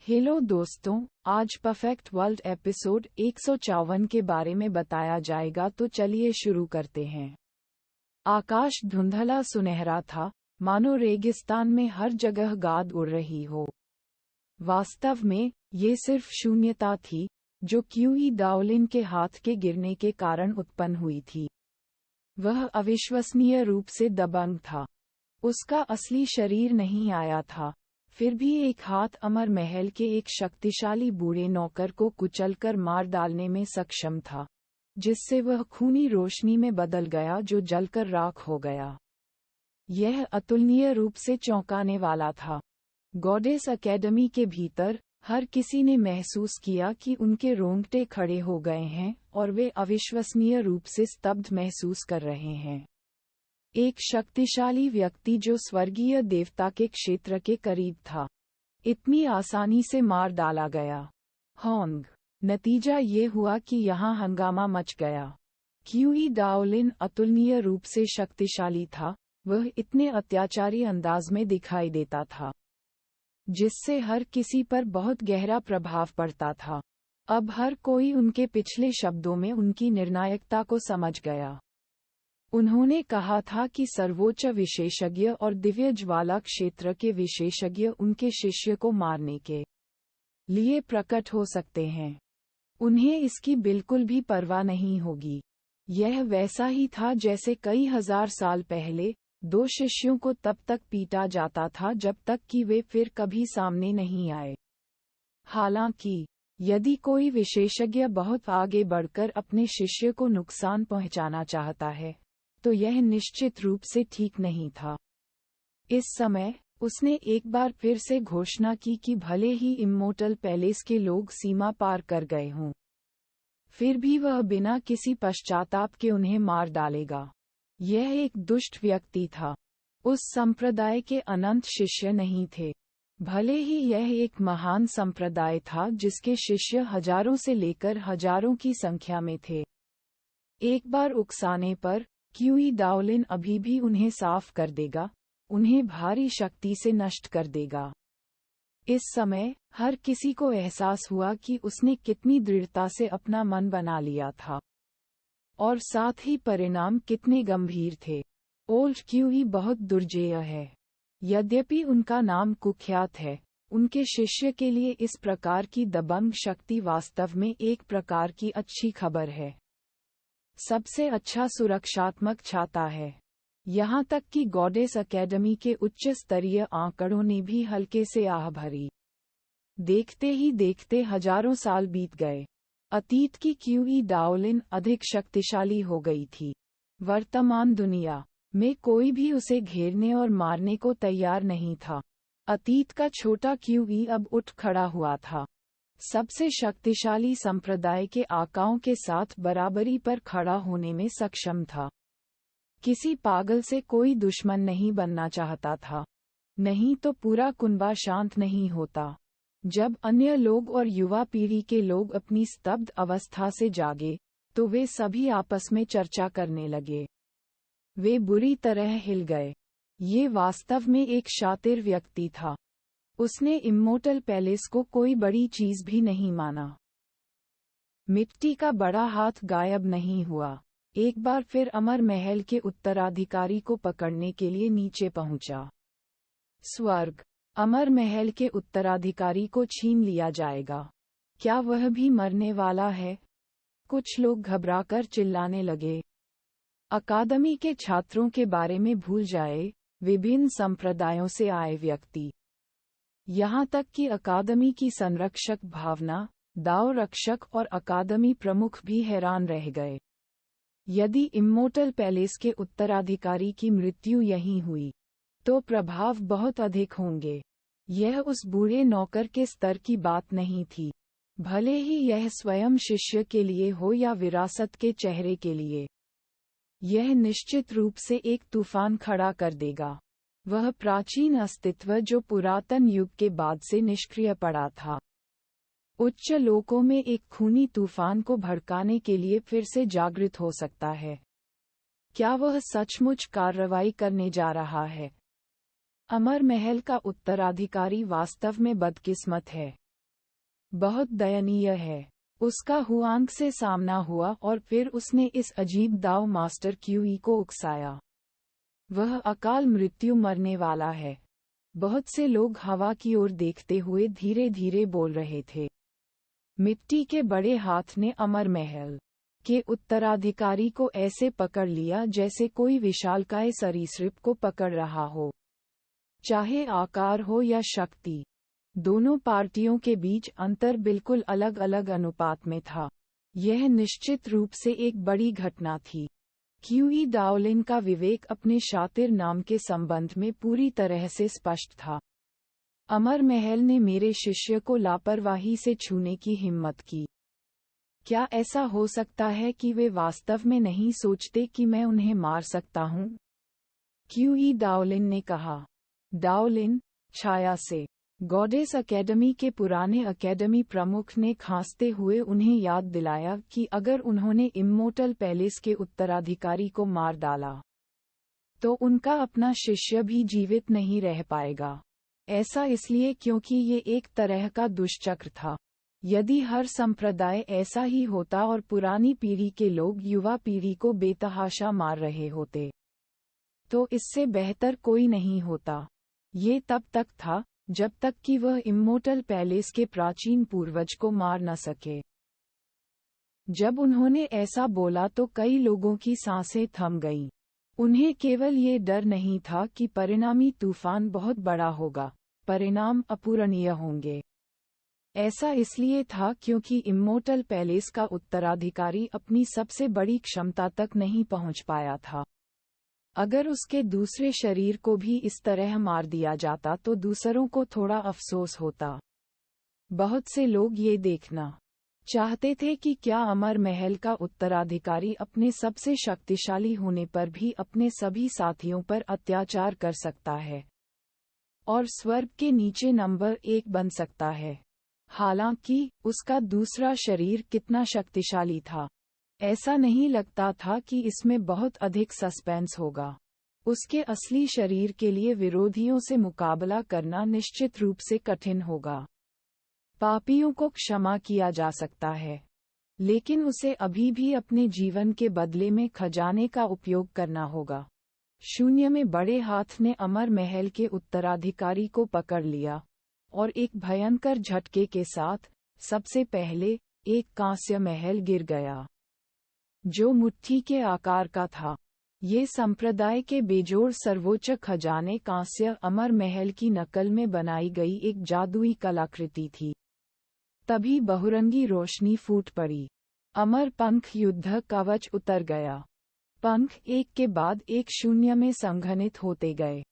Hello दोस्तों, आज perfect world episode 154 के बारे में बताया जाएगा, तो चलिए शुरू करते हैं। आकाश धुंधला सुनहरा था, मानो रेगिस्तान में हर जगह गाद उड़ रही हो। वास्तव में ये सिर्फ शून्यता थी जो क्यूई डाओलिन के हाथ के गिरने के कारण उत्पन्न हुई थी। वह अविश्वसनीय रूप से दबंग था। उसका असली शरीर नहीं आया था, फिर भी एक हाथ अमर महल के एक शक्तिशाली बूढ़े नौकर को कुचलकर मार डालने में सक्षम था, जिससे वह खूनी रोशनी में बदल गया जो जलकर राख हो गया। यह अतुलनीय रूप से चौंकाने वाला था। गॉडेस एकेडमी के भीतर हर किसी ने महसूस किया कि उनके रोंगटे खड़े हो गए हैं और वे अविश्वसनीय रूप से स्तब्ध महसूस कर रहे हैं। एक शक्तिशाली व्यक्ति जो स्वर्गीय देवता के क्षेत्र के करीब था, इतनी आसानी से मार डाला गया। होंग। नतीजा ये हुआ कि यहाँ हंगामा मच गया। क्यूई डाओलिन अतुलनीय रूप से शक्तिशाली था, वह इतने अत्याचारी अंदाज में दिखाई देता था, जिससे हर किसी पर बहुत गहरा प्रभाव पड़ता था। अब हर कोई उनके पिछले शब्दों में उनकी निर्णायकता को समझ गया। उन्होंने कहा था कि सर्वोच्च विशेषज्ञ और दिव्य ज्वाला क्षेत्र के विशेषज्ञ उनके शिष्य को मारने के लिए प्रकट हो सकते हैं। उन्हें इसकी बिल्कुल भी परवाह नहीं होगी। यह वैसा ही था जैसे कई हजार साल पहले दो शिष्यों को तब तक पीटा जाता था जब तक कि वे फिर कभी सामने नहीं आए। हालांकि यदि कोई विशेषज्ञ बहुत आगे बढ़कर अपने शिष्य को नुकसान पहुंचाना चाहता है, तो यह निश्चित रूप से ठीक नहीं था। इस समय उसने एक बार फिर से घोषणा की कि भले ही इम्मोर्टल पैलेस के लोग सीमा पार कर गए हों, फिर भी वह बिना किसी पश्चाताप के उन्हें मार डालेगा। यह एक दुष्ट व्यक्ति था। उस संप्रदाय के अनंत शिष्य नहीं थे। भले ही यह एक महान संप्रदाय था जिसके शिष्य हजारों से लेकर हजारों की संख्या में थे। एक बार उकसाने पर क्यूई डाओलिन अभी भी उन्हें साफ कर देगा, उन्हें भारी शक्ति से नष्ट कर देगा। इस समय हर किसी को एहसास हुआ कि उसने कितनी दृढ़ता से अपना मन बना लिया था, और साथ ही परिणाम कितने गंभीर थे। ओल्ड क्यूई बहुत दुर्जेय है। यद्यपि उनका नाम कुख्यात है, उनके शिष्य के लिए इस प्रकार की दबंग शक्ति वास्तव में एक प्रकार की अच्छी खबर है। सबसे अच्छा सुरक्षात्मक छाता है। यहाँ तक कि गॉडेस एकेडमी के उच्च स्तरीय आंकड़ों ने भी हल्के से आह भरी। देखते ही देखते हजारों साल बीत गए। अतीत की क्यूई डाओलिन अधिक शक्तिशाली हो गई थी। वर्तमान दुनिया में कोई भी उसे घेरने और मारने को तैयार नहीं था। अतीत का छोटा क्यूई अब उठ खड़ा हुआ था, सबसे शक्तिशाली संप्रदाय के आकाओं के साथ बराबरी पर खड़ा होने में सक्षम था। किसी पागल से कोई दुश्मन नहीं बनना चाहता था, नहीं तो पूरा कुनबा शांत नहीं होता। जब अन्य लोग और युवा पीढ़ी के लोग अपनी स्तब्ध अवस्था से जागे, तो वे सभी आपस में चर्चा करने लगे। वे बुरी तरह हिल गए। ये वास्तव में एक शातिर व्यक्ति था। उसने इम्मोर्टल पैलेस को कोई बड़ी चीज भी नहीं माना। मिट्टी का बड़ा हाथ गायब नहीं हुआ। एक बार फिर अमर महल के उत्तराधिकारी को पकड़ने के लिए नीचे पहुंचा। स्वर्ग। अमर महल के उत्तराधिकारी को छीन लिया जाएगा। क्या वह भी मरने वाला है? कुछ लोग घबराकर चिल्लाने लगे। अकादमी के छात्रों के बारे में भूल जाए, विभिन्न संप्रदायों से आए व्यक्ति, यहाँ तक कि अकादमी की संरक्षक भावना, दाव रक्षक और अकादमी प्रमुख भी हैरान रह गए। यदि इम्मोर्टल पैलेस के उत्तराधिकारी की मृत्यु यहीं हुई, तो प्रभाव बहुत अधिक होंगे। यह उस बूढ़े नौकर के स्तर की बात नहीं थी, भले ही यह स्वयं शिष्य के लिए हो या विरासत के चेहरे के लिए। यह निश्चित रूप से एक तूफान खड़ा कर देगा। वह प्राचीन अस्तित्व जो पुरातन युग के बाद से निष्क्रिय पड़ा था, उच्च लोकों में एक खूनी तूफान को भड़काने के लिए फिर से जागृत हो सकता है। क्या वह सचमुच कार्रवाई करने जा रहा है? अमर महल का उत्तराधिकारी वास्तव में बदकिस्मत है। बहुत दयनीय है। उसका हुआंग से सामना हुआ और फिर उसने इस अजीब दाव मास्टर क्यूई को उकसाया। वह अकाल मृत्यु मरने वाला है। बहुत से लोग हवा की ओर देखते हुए धीरे धीरे बोल रहे थे। मिट्टी के बड़े हाथ ने अमर महल के उत्तराधिकारी को ऐसे पकड़ लिया जैसे कोई विशालकाय सरीसृप को पकड़ रहा हो। चाहे आकार हो या शक्ति, दोनों पार्टियों के बीच अंतर बिल्कुल अलग अलग अनुपात में था। यह निश्चित रूप से एक बड़ी घटना थी। क्यूई डाओलिन का विवेक अपने शातिर नाम के संबंध में पूरी तरह से स्पष्ट था। अमर महल ने मेरे शिष्य को लापरवाही से छूने की हिम्मत की। क्या ऐसा हो सकता है कि वे वास्तव में नहीं सोचते कि मैं उन्हें मार सकता हूँ? क्यूई डाओलिन ने कहा। डाओलिन, छाया से। गॉडेस अकेडमी के पुराने अकेडमी प्रमुख ने खांसते हुए उन्हें याद दिलाया कि अगर उन्होंने इम्मोर्टल पैलेस के उत्तराधिकारी को मार डाला तो उनका अपना शिष्य भी जीवित नहीं रह पाएगा। ऐसा इसलिए क्योंकि ये एक तरह का दुष्चक्र था। यदि हर संप्रदाय ऐसा ही होता और पुरानी पीढ़ी के लोग युवा पीढ़ी को बेतहाशा मार रहे होते, तो इससे बेहतर कोई नहीं होता। ये तब तक था जब तक कि वह इम्मोर्टल पैलेस के प्राचीन पूर्वज को मार न सके। जब उन्होंने ऐसा बोला तो कई लोगों की सांसें थम गईं। उन्हें केवल ये डर नहीं था कि परिणामी तूफान बहुत बड़ा होगा, परिणाम अपूरणीय होंगे। ऐसा इसलिए था क्योंकि इम्मोर्टल पैलेस का उत्तराधिकारी अपनी सबसे बड़ी क्षमता तक नहीं पहुंच पाया था। अगर उसके दूसरे शरीर को भी इस तरह मार दिया जाता तो दूसरों को थोड़ा अफसोस होता। बहुत से लोग ये देखना चाहते थे कि क्या अमर महल का उत्तराधिकारी अपने सबसे शक्तिशाली होने पर भी अपने सभी साथियों पर अत्याचार कर सकता है और स्वर्ग के नीचे नंबर 1 बन सकता है। हालांकि उसका दूसरा शरीर कितना शक्तिशाली था, ऐसा नहीं लगता था कि इसमें बहुत अधिक सस्पेंस होगा। उसके असली शरीर के लिए विरोधियों से मुकाबला करना निश्चित रूप से कठिन होगा। पापियों को क्षमा किया जा सकता है, लेकिन उसे अभी भी अपने जीवन के बदले में खजाने का उपयोग करना होगा। शून्य में बड़े हाथ ने अमर महल के उत्तराधिकारी को पकड़ लिया और एक भयंकर झटके के साथ सबसे पहले एक कांस्य महल गिर गया, जो मुट्ठी के आकार का था। ये संप्रदाय के बेजोड़ सर्वोच्च खजाने कांस्य अमर महल की नकल में बनाई गई एक जादुई कलाकृति थी। तभी बहुरंगी रोशनी फूट पड़ी। अमर पंख युद्ध कवच उतर गया। पंख एक के बाद एक शून्य में संघनित होते गए।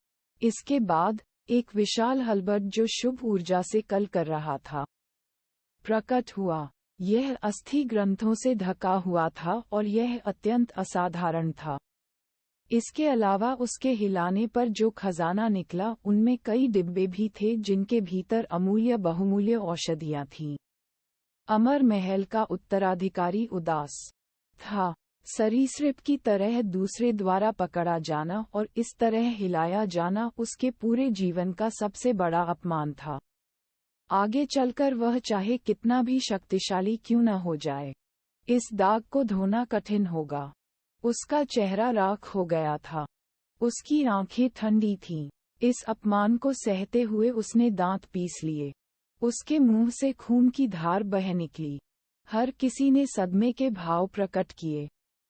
इसके बाद एक विशाल हलबर्ट जो शुभ ऊर्जा से कल कर रहा था, प्रकट हुआ। यह अस्थि ग्रंथों से ढका हुआ था और यह अत्यंत असाधारण था। इसके अलावा उसके हिलाने पर जो खजाना निकला उनमें कई डिब्बे भी थे जिनके भीतर अमूल्य बहुमूल्य औषधियां थीं। अमर महल का उत्तराधिकारी उदास था। सरीसृप की तरह दूसरे द्वारा पकड़ा जाना और इस तरह हिलाया जाना उसके पूरे जीवन का सबसे बड़ा अपमान था। आगे चलकर वह चाहे कितना भी शक्तिशाली क्यों न हो जाए, इस दाग को धोना कठिन होगा। उसका चेहरा राख हो गया था। उसकी आंखें ठंडी थीं। इस अपमान को सहते हुए उसने दांत पीस लिए। उसके मुंह से खून की धार बह निकली। हर किसी ने सदमे के भाव प्रकट किए।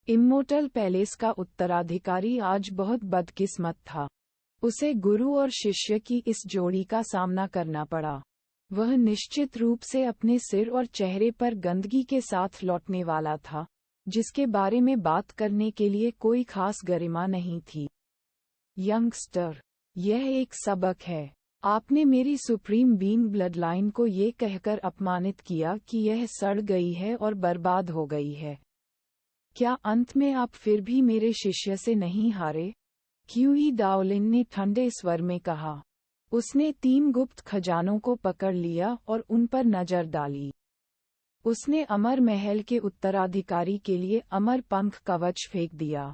इम्मोर्टल पैलेस का उत्तराधिकारी आज बहुत बदकिस्मत था। उसे गुरु और शिष्य की इस जोड़ी का सामना करना पड़ा। वह निश्चित रूप से अपने सिर और चेहरे पर गंदगी के साथ लौटने वाला था, जिसके बारे में बात करने के लिए कोई खास गरिमा नहीं थी। यंगस्टर, यह एक सबक है। आपने मेरी सुप्रीम बीइंग ब्लडलाइन को ये कहकर अपमानित किया कि यह सड़ गई है और बर्बाद हो गई है। क्या अंत में आप फिर भी मेरे शिष्य से नहीं हारे? क्यूई डाओलिन ने ठंडे स्वर में कहा। उसने 3 गुप्त खजानों को पकड़ लिया और उन पर नजर डाली। उसने अमर महल के उत्तराधिकारी के लिए अमर पंख कवच फेंक दिया,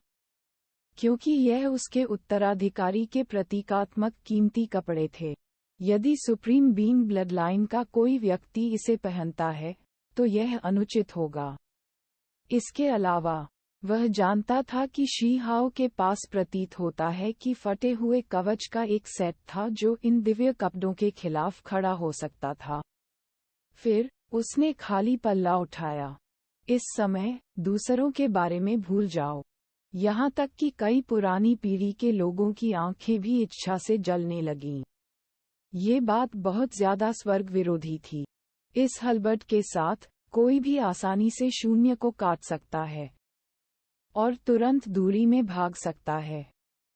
क्योंकि यह उसके उत्तराधिकारी के प्रतीकात्मक कीमती कपड़े थे। यदि सुप्रीम बीइंग ब्लडलाइन का कोई व्यक्ति इसे पहनता है तो यह अनुचित होगा। इसके अलावा वह जानता था कि शी हाओ के पास प्रतीत होता है कि फटे हुए कवच का एक सेट था जो इन दिव्य कपड़ों के खिलाफ खड़ा हो सकता था। फिर उसने खाली पल्ला उठाया। इस समय दूसरों के बारे में भूल जाओ, यहाँ तक कि कई पुरानी पीढ़ी के लोगों की आंखें भी इच्छा से जलने लगीं। ये बात बहुत ज्यादा स्वर्ग विरोधी थी। इस हलबट के साथ कोई भी आसानी से शून्य को काट सकता है और तुरंत दूरी में भाग सकता है।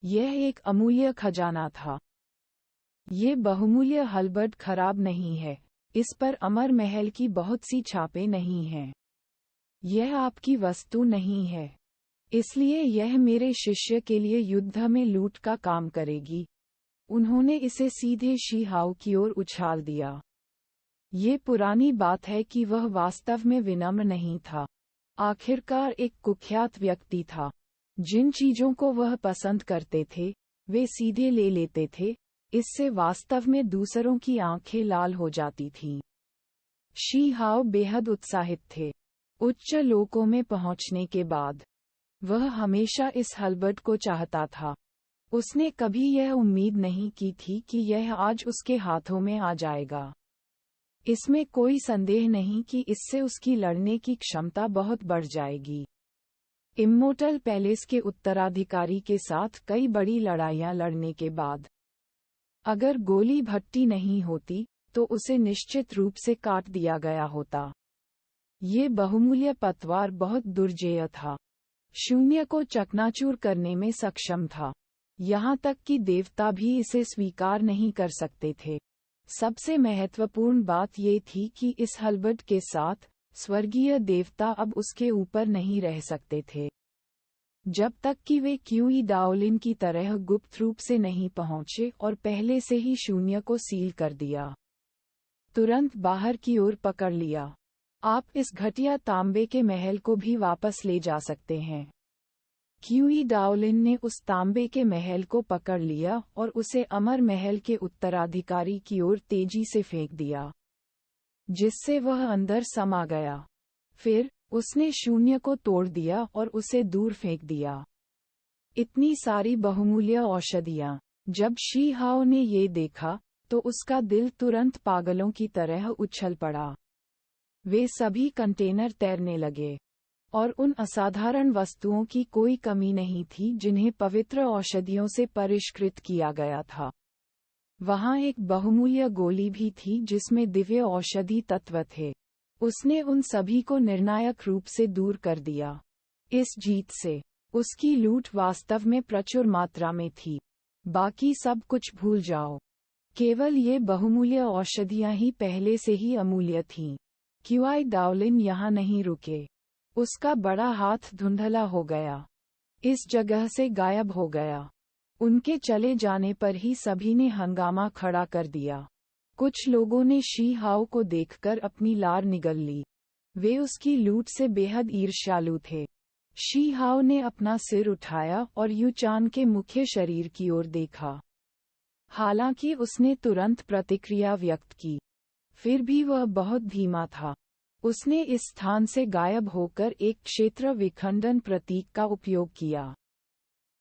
यह एक अमूल्य खजाना था। ये बहुमूल्य हलबट खराब नहीं है, इस पर अमर महल की बहुत सी छापें नहीं हैं। यह आपकी वस्तु नहीं है, इसलिए यह मेरे शिष्य के लिए युद्ध में लूट का काम करेगी। उन्होंने इसे सीधे शी हाओ की ओर उछाल दिया। ये पुरानी बात है कि वह वास्तव में विनम्र नहीं था। आखिरकार एक कुख्यात व्यक्ति था। जिन चीजों को वह पसंद करते थे वे सीधे ले लेते थे, इससे वास्तव में दूसरों की आंखें लाल हो जाती थीं। शी हाओ बेहद उत्साहित थे। उच्च लोकों में पहुंचने के बाद वह हमेशा इस हलबट को चाहता था। उसने कभी यह उम्मीद नहीं की थी कि यह आज उसके हाथों में आ जाएगा। इसमें कोई संदेह नहीं कि इससे उसकी लड़ने की क्षमता बहुत बढ़ जाएगी। इम्मोर्टल पैलेस के उत्तराधिकारी के साथ कई बड़ी लड़ाइयां लड़ने के बाद अगर गोली भट्टी नहीं होती तो उसे निश्चित रूप से काट दिया गया होता। ये बहुमूल्य पतवार बहुत दुर्जेय था, शून्य को चकनाचूर करने में सक्षम था। यहाँ तक कि देवता भी इसे स्वीकार नहीं कर सकते थे। सबसे महत्वपूर्ण बात ये थी कि इस हलबट के साथ स्वर्गीय देवता अब उसके ऊपर नहीं रह सकते थे, जब तक कि वे क्यूई डाओलिन की तरह गुप्त रूप से नहीं पहुंचे और पहले से ही शून्य को सील कर दिया। तुरंत बाहर की ओर पकड़ लिया। आप इस घटिया तांबे के महल को भी वापस ले जा सकते हैं। क्यूई डाओलिन ने उस तांबे के महल को पकड़ लिया और उसे अमर महल के उत्तराधिकारी की ओर तेजी से फेंक दिया, जिससे वह अंदर समा गया। फिर उसने शून्य को तोड़ दिया और उसे दूर फेंक दिया। इतनी सारी बहुमूल्य औषधियां। जब शी हाओ ने ये देखा तो उसका दिल तुरंत पागलों की तरह उछल पड़ा। वे सभी कंटेनर तैरने लगे और उन असाधारण वस्तुओं की कोई कमी नहीं थी जिन्हें पवित्र औषधियों से परिष्कृत किया गया था। वहाँ एक बहुमूल्य गोली भी थी जिसमें दिव्य औषधि तत्व थे। उसने उन सभी को निर्णायक रूप से दूर कर दिया। इस जीत से उसकी लूट वास्तव में प्रचुर मात्रा में थी। बाकी सब कुछ भूल जाओ। केवल ये बहुमूल्य औषधियां ही पहले से ही अमूल्य थीं। क्यूई डाओलिन यहाँ नहीं रुके। उसका बड़ा हाथ धुंधला हो गया, इस जगह से गायब हो गया। उनके चले जाने पर ही सभी ने हंगामा खड़ा कर दिया। कुछ लोगों ने शी हाओ को देखकर अपनी लार निगल ली। वे उसकी लूट से बेहद ईर्ष्यालु थे। शी हाओ ने अपना सिर उठाया और यू चान के मुख्य शरीर की ओर देखा। हालांकि उसने तुरंत प्रतिक्रिया व्यक्त की, फिर भी वह बहुत धीमा था। उसने इस स्थान से गायब होकर एक क्षेत्र विखंडन प्रतीक का उपयोग किया।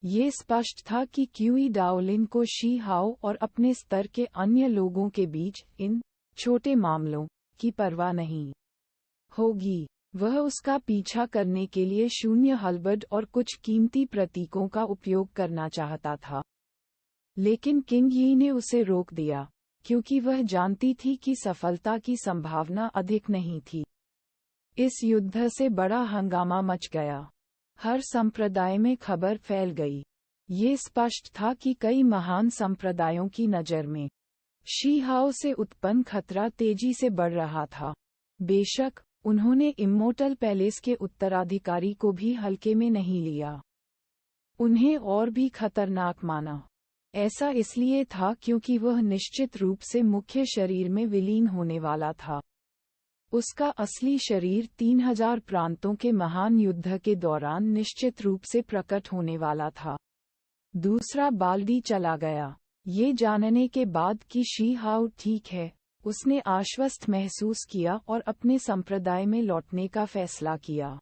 ये स्पष्ट था कि क्यूई डाओलिन को शी हाओ और अपने स्तर के अन्य लोगों के बीच इन छोटे मामलों की परवाह नहीं होगी। वह उसका पीछा करने के लिए शून्य हलबट और कुछ कीमती प्रतीकों का उपयोग करना चाहता था, लेकिन किंग यी ने उसे रोक दिया, क्योंकि वह जानती थी कि सफलता की संभावना अधिक नहीं थी। इस युद्ध से बड़ा हंगामा मच गया। हर संप्रदाय में खबर फैल गई। ये स्पष्ट था कि कई महान संप्रदायों की नज़र में शी हाओ से उत्पन्न खतरा तेजी से बढ़ रहा था। बेशक उन्होंने इम्मोर्टल पैलेस के उत्तराधिकारी को भी हल्के में नहीं लिया। उन्हें और भी खतरनाक माना। ऐसा इसलिए था क्योंकि वह निश्चित रूप से मुख्य शरीर में विलीन होने वाला था। उसका असली शरीर 3000 प्रांतों के महान युद्ध के दौरान निश्चित रूप से प्रकट होने वाला था। दूसरा बाल्दी चला गया। ये जानने के बाद कि शी हाओ ठीक है, उसने आश्वस्त महसूस किया और अपने संप्रदाय में लौटने का फैसला किया।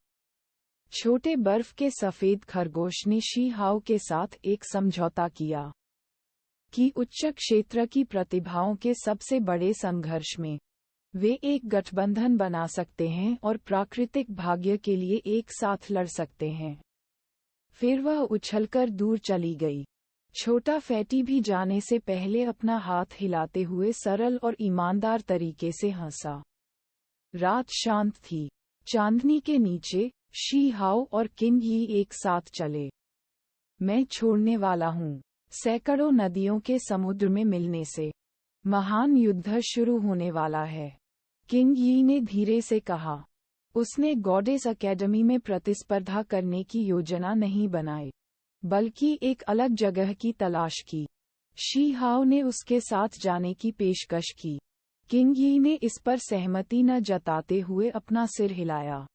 छोटे बर्फ के सफेद खरगोश ने शी हाओ के साथ एक समझौता किया कि उच्च क्षेत्र की प्रतिभाओं के सबसे बड़े संघर्ष में वे एक गठबंधन बना सकते हैं और प्राकृतिक भाग्य के लिए एक साथ लड़ सकते हैं। फिर वह उछलकर दूर चली गई। छोटा फैटी भी जाने से पहले अपना हाथ हिलाते हुए सरल और ईमानदार तरीके से हंसा। रात शांत थी। चांदनी के नीचे शी हाओ और किंग यी एक साथ चले। मैं छोड़ने वाला हूँ। सैकड़ों नदियों के समुद्र में मिलने से महान युद्ध शुरू होने वाला है, किंग यी ने धीरे से कहा। उसने गॉडेस अकेडमी में प्रतिस्पर्धा करने की योजना नहीं बनाई, बल्कि एक अलग जगह की तलाश की। शी हाओ ने उसके साथ जाने की पेशकश की। किंग यी ने इस पर सहमति न जताते हुए अपना सिर हिलाया।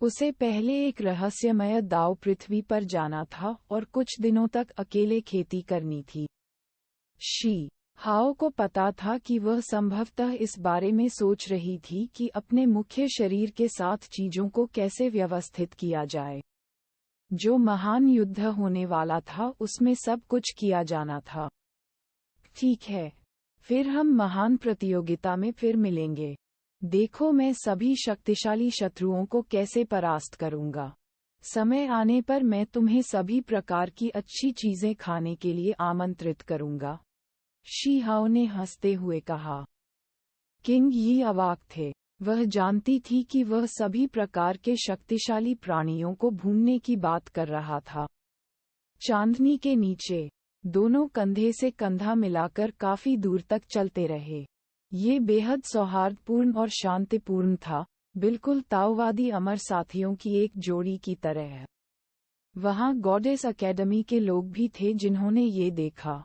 उसे पहले एक रहस्यमय दाव पृथ्वी पर जाना था और कुछ दिनों तक अकेले खेती करनी थी। शी हाओ को पता था कि वह संभवतः इस बारे में सोच रही थी कि अपने मुख्य शरीर के साथ चीजों को कैसे व्यवस्थित किया जाए। जो महान युद्ध होने वाला था उसमें सब कुछ किया जाना था। ठीक है, फिर हम महान प्रतियोगिता में फिर मिलेंगे। देखो मैं सभी शक्तिशाली शत्रुओं को कैसे परास्त करूंगा। समय आने पर मैं तुम्हें सभी प्रकार की अच्छी चीजें खाने के लिए आमंत्रित करूंगा। शी हाओ ने हंसते हुए कहा। किंग यी अवाक थे। वह जानती थी कि वह सभी प्रकार के शक्तिशाली प्राणियों को भूनने की बात कर रहा था। चांदनी के नीचे दोनों कंधे से कंधा मिलाकर काफी दूर तक चलते रहे। ये बेहद सौहार्दपूर्ण और शांतिपूर्ण था, बिल्कुल ताओवादी अमर साथियों की एक जोड़ी की तरह। वहां गॉडेस अकेडमी के लोग भी थे जिन्होंने ये देखा,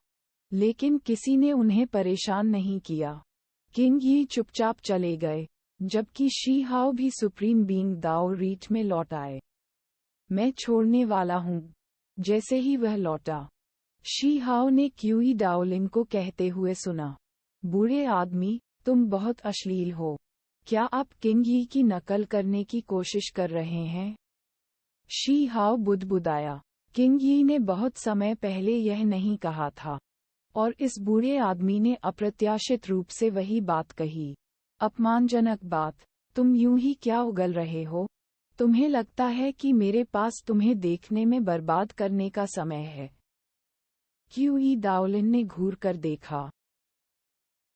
लेकिन किसी ने उन्हें परेशान नहीं किया। किंग यी चुपचाप चले गए, जबकि शी हाओ भी सुप्रीम बीइंग दाओ रीट में लौट आए। मैं छोड़ने वाला हूँ। जैसे ही वह लौटा, शी हाओ ने क्यूई डाओलिन को कहते हुए सुना। बूढ़े आदमी, तुम बहुत अश्लील हो। क्या आप किंग यी की नकल करने की कोशिश कर रहे हैं? शी हाओ बुदबुदाया। किंग यी ने बहुत समय पहले यह नहीं कहा था, और इस बूढ़े आदमी ने अप्रत्याशित रूप से वही बात कही। अपमानजनक बात। तुम यूं ही क्या उगल रहे हो? तुम्हें लगता है कि मेरे पास तुम्हें देखने में बर्बाद करने का समय है? क्यूई डाओलिन ने घूर कर देखा।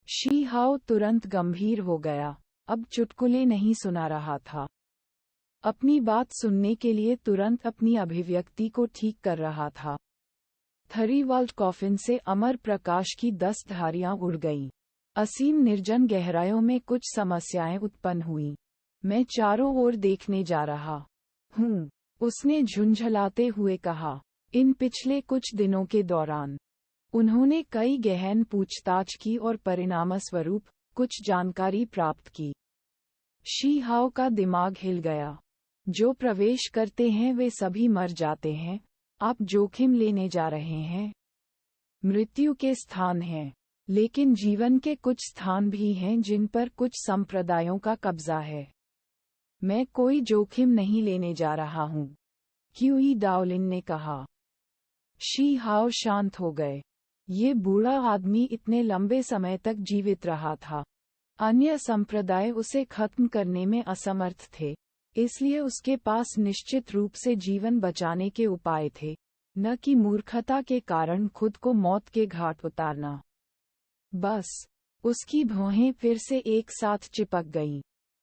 शी हाओ तुरंत गंभीर हो गया, अब चुटकुले नहीं सुना रहा था। अपनी बात सुनने के लिए तुरंत अपनी अभिव्यक्ति को ठीक कर रहा था। थरीवाल्ट कॉफिन से अमर प्रकाश की 10 धारियां उड़ गईं। असीम निर्जन गहराइयों में कुछ समस्याएं उत्पन्न हुईं। मैं चारों ओर देखने जा रहा हूँ, उसने झुंझलाते हुए कहा। इन पिछले कुछ दिनों के दौरान उन्होंने कई गहन पूछताछ की और परिणामस्वरूप कुछ जानकारी प्राप्त की। शी हाओ का दिमाग हिल गया। जो प्रवेश करते हैं वे सभी मर जाते हैं। आप जोखिम लेने जा रहे हैं। मृत्यु के स्थान हैं, लेकिन जीवन के कुछ स्थान भी हैं जिन पर कुछ संप्रदायों का कब्जा है। मैं कोई जोखिम नहीं लेने जा रहा हूँ, क्यूई डाओलिन ने कहा। शी हाओ शांत हो गए। ये बूढ़ा आदमी इतने लंबे समय तक जीवित रहा था। अन्य संप्रदाय उसे खत्म करने में असमर्थ थे, इसलिए उसके पास निश्चित रूप से जीवन बचाने के उपाय थे, न कि मूर्खता के कारण खुद को मौत के घाट उतारना। बस, उसकी भौहें फिर से एक साथ चिपक गईं।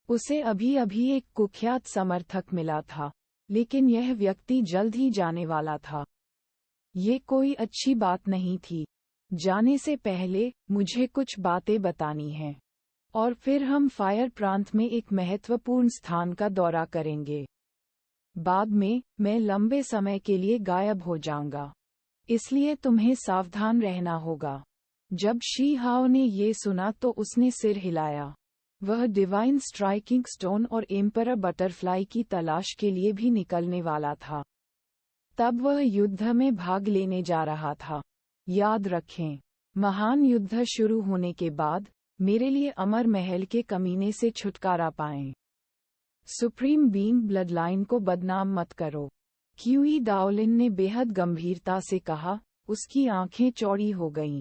उसे अभी अभी एक कुख्यात समर्थक मिला था, लेकिन यह व्यक्ति जल्द ही जाने वाला था। ये कोई अच्छी बात नहीं थी। जाने से पहले मुझे कुछ बातें बतानी हैं, और फिर हम फायर प्रांत में एक महत्वपूर्ण स्थान का दौरा करेंगे। बाद में मैं लंबे समय के लिए गायब हो जाऊंगा, इसलिए तुम्हें सावधान रहना होगा। जब शी हाओ ने ये सुना तो उसने सिर हिलाया। वह डिवाइन स्ट्राइकिंग स्टोन और एम्परर बटरफ्लाई की तलाश के लिए भी निकलने वाला था। तब वह युद्ध में भाग लेने जा रहा था। याद रखें, महान युद्ध शुरू होने के बाद मेरे लिए अमर महल के कमीने से छुटकारा पाएं। सुप्रीम बीइंग ब्लडलाइन को बदनाम मत करो, क्यूई डाओलिन ने बेहद गंभीरता से कहा। उसकी आंखें चौड़ी हो गईं।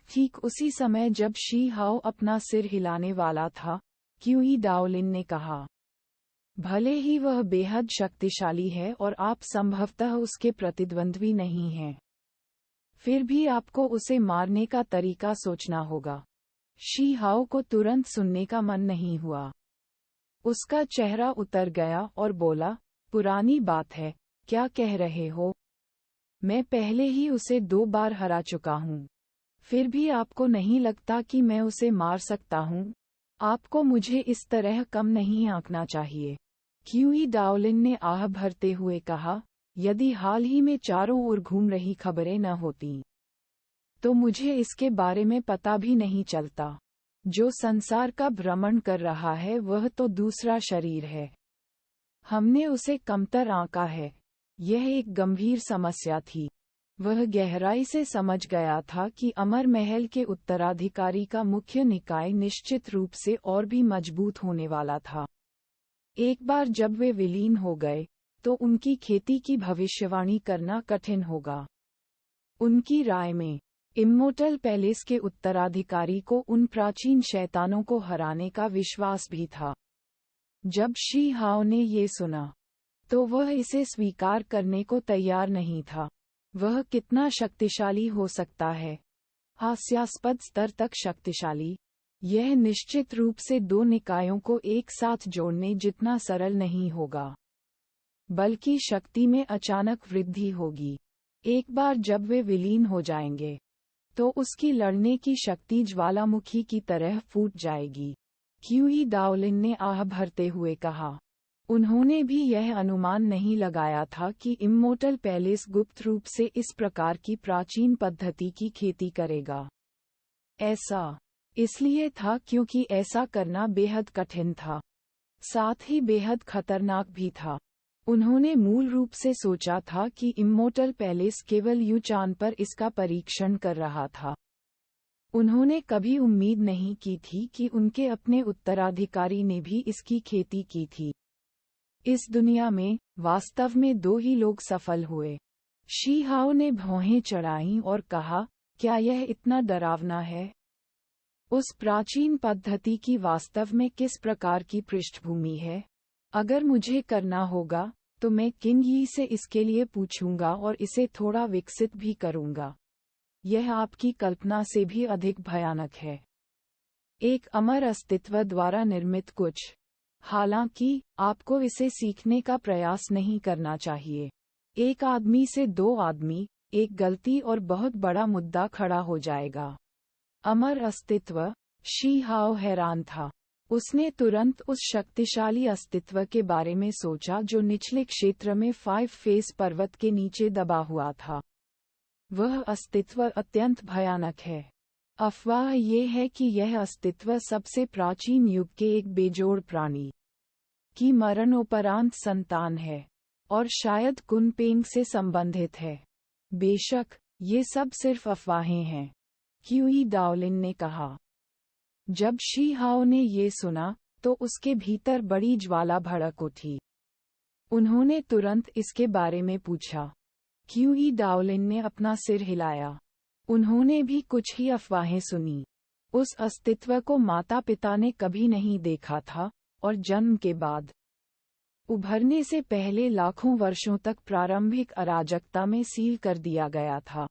ठीक उसी समय जब शी हाओ अपना सिर हिलाने वाला था, क्यूई डाओलिन ने कहा, भले ही वह बेहद शक्तिशाली है और आप संभवतः उसके प्रतिद्वंद्वी नहीं हैं, फिर भी आपको उसे मारने का तरीका सोचना होगा। शी हाओ को तुरंत सुनने का मन नहीं हुआ। उसका चेहरा उतर गया और बोला, पुरानी बात है, क्या कह रहे हो? मैं पहले ही उसे 2 बार हरा चुका हूँ। फिर भी आपको नहीं लगता कि मैं उसे मार सकता हूँ? आपको मुझे इस तरह कम नहीं आंकना चाहिए। क्यूई डाओलिन ने आह भरते हुए कहा, यदि हाल ही में चारों ओर घूम रही खबरें न होतीं, तो मुझे इसके बारे में पता भी नहीं चलता। जो संसार का भ्रमण कर रहा है वह तो दूसरा शरीर है। हमने उसे कमतर आंका है। यह एक गंभीर समस्या थी। वह गहराई से समझ गया था कि अमर महल के उत्तराधिकारी का मुख्य निकाय निश्चित रूप से और भी मजबूत होने वाला था। एक बार जब वे विलीन हो गए, तो उनकी खेती की भविष्यवाणी करना कठिन होगा। उनकी राय में इम्मोर्टल पैलेस के उत्तराधिकारी को उन प्राचीन शैतानों को हराने का विश्वास भी था। जब शी हाओ ने ये सुना, तो वह इसे स्वीकार करने को तैयार नहीं था। वह कितना शक्तिशाली हो सकता है? हास्यास्पद स्तर तक शक्तिशाली। यह निश्चित रूप से 2 निकायों को एक साथ जोड़ने जितना सरल नहीं होगा, बल्कि शक्ति में अचानक वृद्धि होगी। एक बार जब वे विलीन हो जाएंगे, तो उसकी लड़ने की शक्ति ज्वालामुखी की तरह फूट जाएगी। क्यूई डाओलिन ने आह भरते हुए कहा। उन्होंने भी यह अनुमान नहीं लगाया था कि इम्मोर्टल पैलेस गुप्त रूप से इस प्रकार की प्राचीन पद्धति की खेती करेगा। ऐसा इसलिए था क्योंकि ऐसा करना बेहद कठिन था, साथ ही बेहद खतरनाक भी था। उन्होंने मूल रूप से सोचा था कि इम्मोर्टल पैलेस केवल यूचान पर इसका परीक्षण कर रहा था। उन्होंने कभी उम्मीद नहीं की थी कि उनके अपने उत्तराधिकारी ने भी इसकी खेती की थी। इस दुनिया में वास्तव में 2 ही लोग सफल हुए। शी हाओ ने भौहें चढ़ाईं और कहा, क्या यह इतना डरावना है? उस प्राचीन पद्धति की वास्तव में किस प्रकार की पृष्ठभूमि है? अगर मुझे करना होगा, तो मैं किंग यी से इसके लिए पूछूंगा और इसे थोड़ा विकसित भी करूंगा। यह आपकी कल्पना से भी अधिक भयानक है। एक अमर अस्तित्व द्वारा निर्मित कुछ। हालांकि, आपको इसे सीखने का प्रयास नहीं करना चाहिए। एक आदमी से 2 आदमी, एक गलती और बहुत बड़ा मुद्दा खड़ा हो जाएगा। अमर अस्तित्व? शी हाओ हैरान था। उसने तुरंत उस शक्तिशाली अस्तित्व के बारे में सोचा जो निचले क्षेत्र में 5 फेस पर्वत के नीचे दबा हुआ था। वह अस्तित्व अत्यंत भयानक है। अफवाह ये है कि यह अस्तित्व सबसे प्राचीन युग के एक बेजोड़ प्राणी की मरणोपरांत संतान है, और शायद कुनपेंग से संबंधित है। बेशक, ये सब सिर्फ अफवाहें हैं, क्यूई डाओलिन ने कहा। जब शी हाओ ने ये सुना, तो उसके भीतर बड़ी ज्वाला भड़क उठी। उन्होंने तुरंत इसके बारे में पूछा। क्यूई डाओलिन ने अपना सिर हिलाया। उन्होंने भी कुछ ही अफवाहें सुनी। उस अस्तित्व को माता पिता ने कभी नहीं देखा था, और जन्म के बाद उभरने से पहले लाखों वर्षों तक प्रारंभिक अराजकता में सील कर दिया गया था।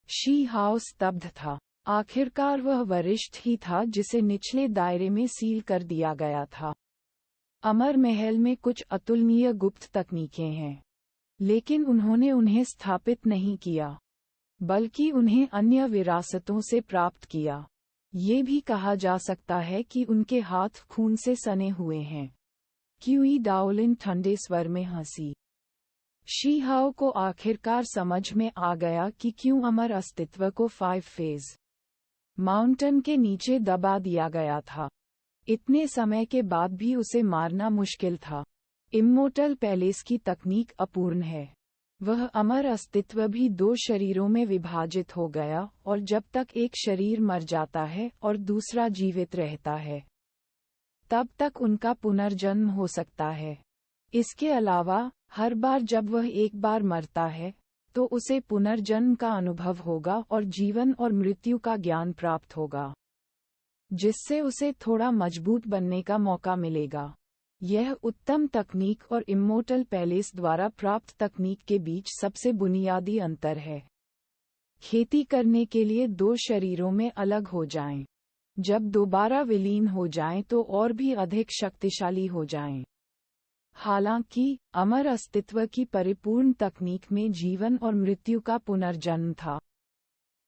शी हाओ स्तब्ध था। आखिरकार वह वरिष्ठ ही था जिसे निचले दायरे में सील कर दिया गया था। अमर महल में कुछ अतुलनीय गुप्त तकनीकें हैं, लेकिन उन्होंने उन्हें स्थापित नहीं किया, बल्कि उन्हें अन्य विरासतों से प्राप्त किया। ये भी कहा जा सकता है कि उनके हाथ खून से सने हुए हैं। क्यूई डाओलिन ठंडे स्वर में हंसी। शी हाओ को आखिरकार समझ में आ गया कि क्यों अमर अस्तित्व को 5 फेज माउंटेन के नीचे दबा दिया गया था। इतने समय के बाद भी उसे मारना मुश्किल था। इम्मोर्टल पैलेस की तकनीक अपूर्ण है। वह अमर अस्तित्व भी दो शरीरों में विभाजित हो गया, और जब तक एक शरीर मर जाता है और दूसरा जीवित रहता है, तब तक उनका पुनर्जन्म हो सकता है। इसके अलावा, हर बार जब वह एक बार मरता है, तो उसे पुनर्जन्म का अनुभव होगा और जीवन और मृत्यु का ज्ञान प्राप्त होगा, जिससे उसे थोड़ा मजबूत बनने का मौका मिलेगा। यह उत्तम तकनीक और इम्मोर्टल पैलेस द्वारा प्राप्त तकनीक के बीच सबसे बुनियादी अंतर है। खेती करने के लिए दो शरीरों में अलग हो जाएं। जब दोबारा विलीन हो जाएं तो और भी अधिक शक्तिशाली हो जाएं। हालांकि, अमर अस्तित्व की परिपूर्ण तकनीक में जीवन और मृत्यु का पुनर्जन्म था,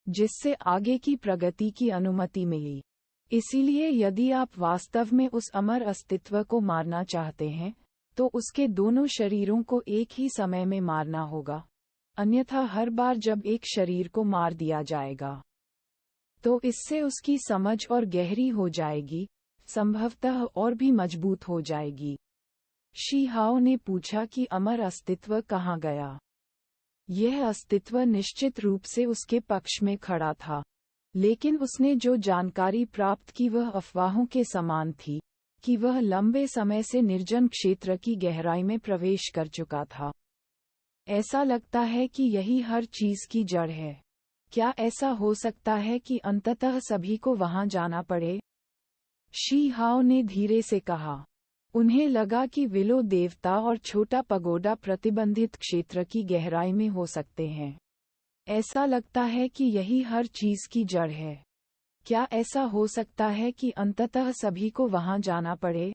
जिससे आगे की प्रगति की अनुमति मिली। इसीलिए यदि आप वास्तव में उस अमर अस्तित्व को मारना चाहते हैं, तो उसके दोनों शरीरों को एक ही समय में मारना होगा, अन्यथा हर बार जब एक शरीर को मार दिया जाएगा, तो इससे उसकी समझ और गहरी हो जाएगी, संभवतः और भी मजबूत हो जाएगी। शी हाओ ने पूछा कि अमर अस्तित्व कहाँ गया। यह अस्तित्व निश्चित रूप से उसके पक्ष में खड़ा था, लेकिन उसने जो जानकारी प्राप्त की वह अफवाहों के समान थी कि वह लंबे समय से निर्जन क्षेत्र की गहराई में प्रवेश कर चुका था। ऐसा लगता है कि यही हर चीज की जड़ है। क्या ऐसा हो सकता है कि अंततः सभी को वहां जाना पड़े? शी हाओ ने धीरे से कहा। उन्हें लगा कि विलो देवता और छोटा पगोडा प्रतिबंधित क्षेत्र की गहराई में हो सकते हैं। ऐसा लगता है कि यही हर चीज की जड़ है। क्या ऐसा हो सकता है कि अंततः सभी को वहां जाना पड़े?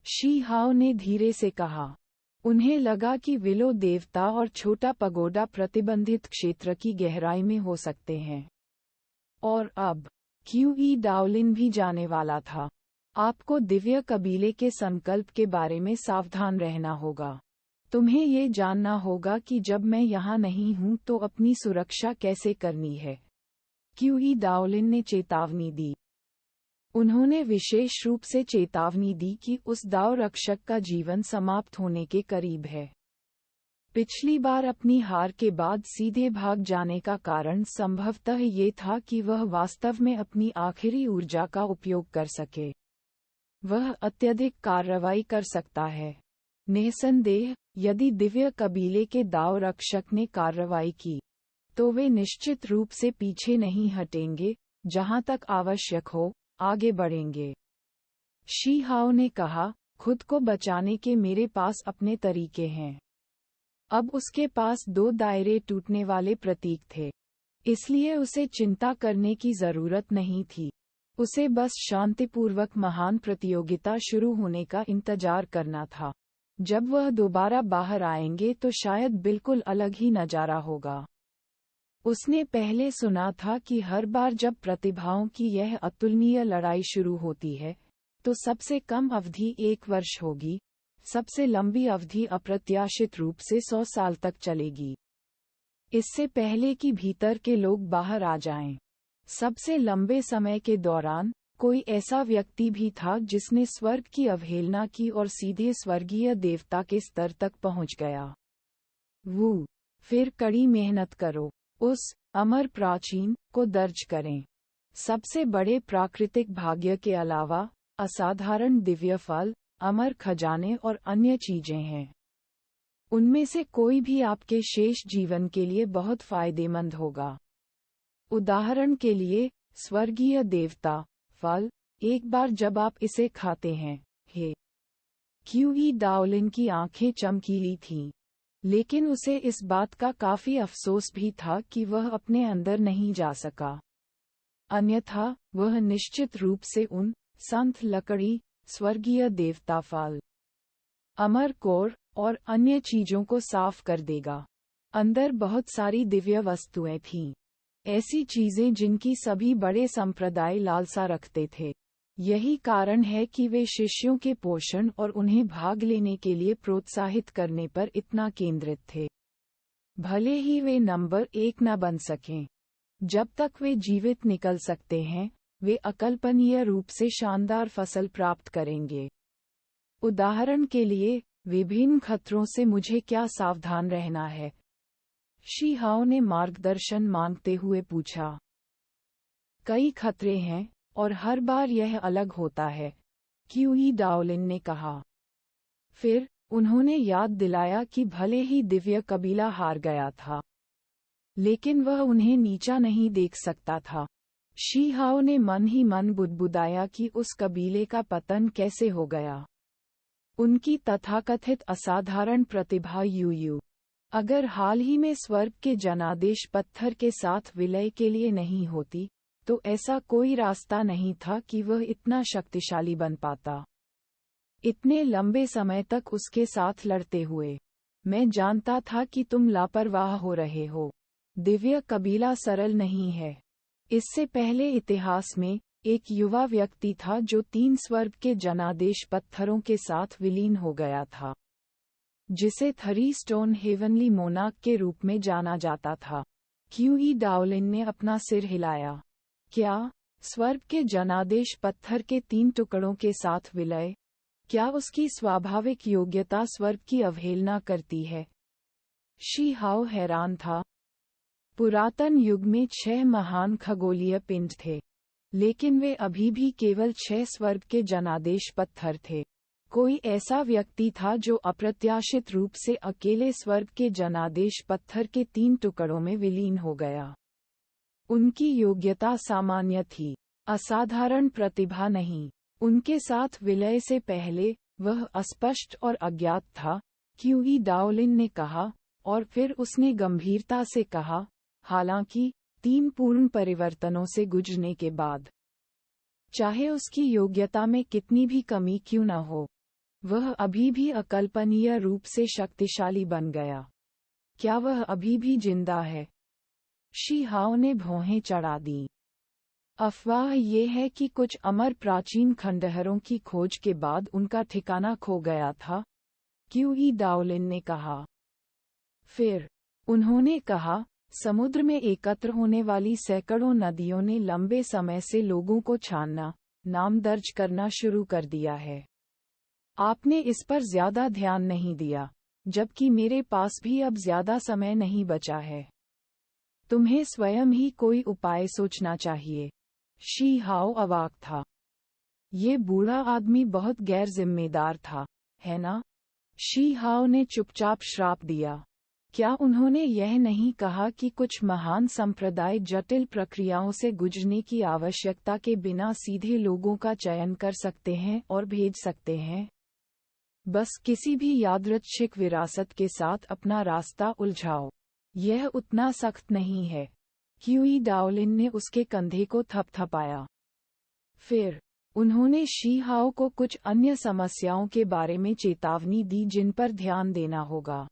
शी हाओ ने धीरे से कहा। उन्हें लगा कि विलो देवता और छोटा पगोडा प्रतिबंधित क्षेत्र की गहराई में हो सकते हैं। और अब क्यूई डाओलिन भी जाने वाला था। आपको दिव्य कबीले के संकल्प के बारे में सावधान रहना होगा। तुम्हें ये जानना होगा कि जब मैं यहाँ नहीं हूँ तो अपनी सुरक्षा कैसे करनी है। क्यूई डाओलिन ने चेतावनी दी। उन्होंने विशेष रूप से चेतावनी दी कि उस दाव रक्षक का जीवन समाप्त होने के करीब है। पिछली बार अपनी हार के बाद सीधे भाग जाने का कारण संभवतः ये था कि वह वास्तव में अपनी आखिरी ऊर्जा का उपयोग कर सके। वह अत्यधिक कार्रवाई कर सकता है। निसंदेह, यदि दिव्य कबीले के दाव रक्षक ने कार्रवाई की, तो वे निश्चित रूप से पीछे नहीं हटेंगे, जहां तक आवश्यक हो, आगे बढ़ेंगे। शी हाओ ने कहा, खुद को बचाने के मेरे पास अपने तरीके हैं। अब उसके पास दो दायरे टूटने वाले प्रतीक थे, इसलिए उसे चिंता करने की जरूरत नहीं थी। उसे बस शांतिपूर्वक महान प्रतियोगिता शुरू होने का इंतजार करना था। जब वह दोबारा बाहर आएंगे तो शायद बिल्कुल अलग ही नजारा होगा। उसने पहले सुना था कि हर बार जब प्रतिभाओं की यह अतुलनीय लड़ाई शुरू होती है, तो सबसे कम अवधि 1 वर्ष होगी, सबसे लंबी अवधि अप्रत्याशित रूप से 100 साल तक चलेगी। इससे पहले कि भीतर के लोग बाहर आ जाएं, सबसे लंबे समय के दौरान कोई ऐसा व्यक्ति भी था जिसने स्वर्ग की अवहेलना की और सीधे स्वर्गीय देवता के स्तर तक पहुंच गया। फिर कड़ी मेहनत करो, उस अमर प्राचीन को दर्ज करें। सबसे बड़े प्राकृतिक भाग्य के अलावा असाधारण दिव्य फल, अमर खजाने और अन्य चीजें हैं। उनमें से कोई भी आपके शेष जीवन के लिए बहुत फायदेमंद होगा। उदाहरण के लिए, स्वर्गीय देवता फल, एक बार जब आप इसे खाते हैं, क्यूई डाओलिन की आंखें चमकीली थीं, लेकिन उसे इस बात का काफी अफसोस भी था कि वह अपने अंदर नहीं जा सका। अन्यथा, वह निश्चित रूप से उन संत लकड़ी, स्वर्गीय देवता फल, अमर कोर और अन्य चीजों को साफ कर देगा। अंदर बहुत सारी दिव्य वस्तुएं थीं, ऐसी चीजें जिनकी सभी बड़े संप्रदाय लालसा रखते थे। यही कारण है कि वे शिष्यों के पोषण और उन्हें भाग लेने के लिए प्रोत्साहित करने पर इतना केंद्रित थे। भले ही वे नंबर 1 न बन सकें, जब तक वे जीवित निकल सकते हैं, वे अकल्पनीय रूप से शानदार फसल प्राप्त करेंगे। उदाहरण के लिए, विभिन्न खतरों से मुझे क्या सावधान रहना है? शी हाओ ने मार्गदर्शन मांगते हुए पूछा। कई खतरे हैं, और हर बार यह अलग होता है, क्यूई डाओलिन ने कहा। फिर, उन्होंने याद दिलाया कि भले ही दिव्य कबीला हार गया था, लेकिन वह उन्हें नीचा नहीं देख सकता था। शी हाओ ने मन ही मन बुदबुदाया कि उस कबीले का पतन कैसे हो गया। उनकी तथाकथित असाधारण प्रतिभा यूयू, अगर हाल ही में स्वर्ग के जनादेश पत्थर के साथ विलय के लिए नहीं होती, तो ऐसा कोई रास्ता नहीं था कि वह इतना शक्तिशाली बन पाता। इतने लंबे समय तक उसके साथ लड़ते हुए, मैं जानता था कि तुम लापरवाह हो रहे हो। दिव्य कबीला सरल नहीं है। इससे पहले इतिहास में, एक युवा व्यक्ति था जो 3 स्वर्ग के जनादेश पत्थरों के साथ विलीन हो गया था, जिसे 3 स्टोन हेवनली मोनार्क के रूप में जाना जाता था। क्यूई डाओलिन ने अपना सिर हिलाया। क्या स्वर्ग के जनादेश पत्थर के 3 टुकड़ों के साथ विलय? क्या उसकी स्वाभाविक योग्यता स्वर्ग की अवहेलना करती है? शी हाओ हैरान था। पुरातन युग में 6 महान खगोलीय पिंड थे, लेकिन वे अभी भी केवल 6 स्वर्ग के जनादेश पत्थर थे। कोई ऐसा व्यक्ति था जो अप्रत्याशित रूप से अकेले स्वर्ग के जनादेश पत्थर के 3 टुकड़ों में विलीन हो गया। उनकी योग्यता सामान्य थी, असाधारण प्रतिभा नहीं। उनके साथ विलय से पहले, वह अस्पष्ट और अज्ञात था, क्यूई डाओलिन ने कहा, और फिर उसने गंभीरता से कहा, हालांकि 3 पूर्ण परिवर्तनों से गुजरने के बाद, चाहे उसकी योग्यता में कितनी भी कमी क्यों न हो, वह अभी भी अकल्पनीय रूप से शक्तिशाली बन गया। क्या वह अभी भी जिंदा है? शी हाओ ने भौहें चढ़ा दी। अफवाह ये है कि कुछ अमर प्राचीन खंडहरों की खोज के बाद उनका ठिकाना खो गया था, क्यूई डाओलिन ने कहा। फिर, उन्होंने कहा, समुद्र में एकत्र होने वाली सैकड़ों नदियों ने लंबे समय से लोगों को छानना, नाम दर्ज करना शुरू कर दिया है। आपने इस पर ज्यादा ध्यान नहीं दिया, जबकि मेरे पास भी अब ज्यादा समय नहीं बचा है। तुम्हें स्वयं ही कोई उपाय सोचना चाहिए। शी हाओ अवाक था। ये बूढ़ा आदमी बहुत गैर जिम्मेदार था, है ना? शी हाओ ने चुपचाप श्राप दिया। क्या उन्होंने यह नहीं कहा कि कुछ महान संप्रदाय जटिल प्रक्रियाओं से गुजरने की आवश्यकता के बिना सीधे लोगों का चयन कर सकते हैं और भेज सकते हैं? बस किसी भी यादृच्छिक विरासत के साथ अपना रास्ता उलझाओ। यह उतना सख्त नहीं है। क्यूई डाओलिन ने उसके कंधे को थपथपाया। फिर, उन्होंने शी हाओ को कुछ अन्य समस्याओं के बारे में चेतावनी दी जिन पर ध्यान देना होगा।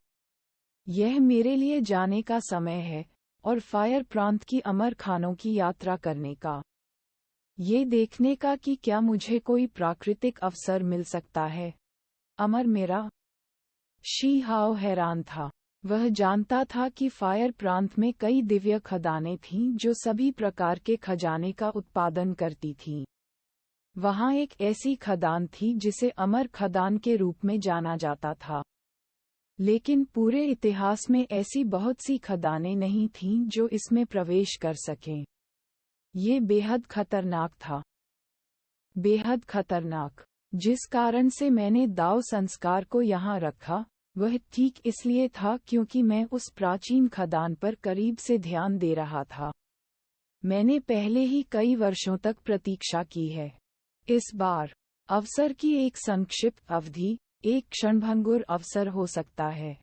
यह मेरे लिए जाने का समय है, और फायर प्रांत की अमर खानों की यात्रा करने का। ये देखने का कि क्या मुझे कोई प्राकृतिक अवसर मिल सकता है। अमर मेरा? शी हाओ हैरान था। वह जानता था कि फायर प्रांत में कई दिव्य खदानें थीं जो सभी प्रकार के खजाने का उत्पादन करती थीं। वहाँ एक ऐसी खदान थी जिसे अमर खदान के रूप में जाना जाता था। लेकिन पूरे इतिहास में ऐसी बहुत सी खदानें नहीं थीं जो इसमें प्रवेश कर सकें। ये बेहद खतरनाक था। बेहद खतरनाक। जिस कारण से मैंने दाव संस्कार को यहाँ रखा, वह ठीक इसलिए था क्योंकि मैं उस प्राचीन खदान पर करीब से ध्यान दे रहा था। मैंने पहले ही कई वर्षों तक प्रतीक्षा की है। इस बार, अवसर की एक संक्षिप्त अवधि, एक क्षणभंगुर अवसर हो सकता है।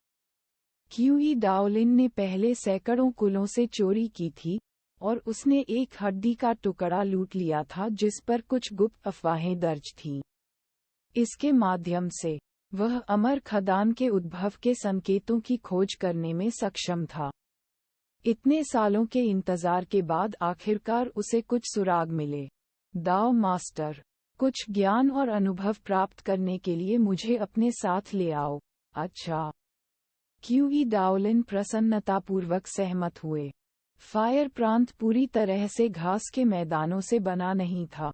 क्यूई डाओलिन ने पहले सैकड़ों कुलों से चोरी की थी, और उसने एक हड्डी का टुकड़ा लूट लिया था जिस पर कुछ गुप्त अफवाहें दर्ज थीं। इसके माध्यम से, वह अमर खदान के उद्भव के संकेतों की खोज करने में सक्षम था। इतने सालों के इंतजार के बाद आखिरकार उसे कुछ सुराग मिले। दाव मास्टर, कुछ ज्ञान और अनुभव प्राप्त करने के लिए मुझे अपने साथ ले आओ। अच्छा। क्यूई डाओलिन प्रसन्नतापूर्वक सहमत हुए। फायर प्रांत पूरी तरह से घास के मैदानों से बना नहीं था।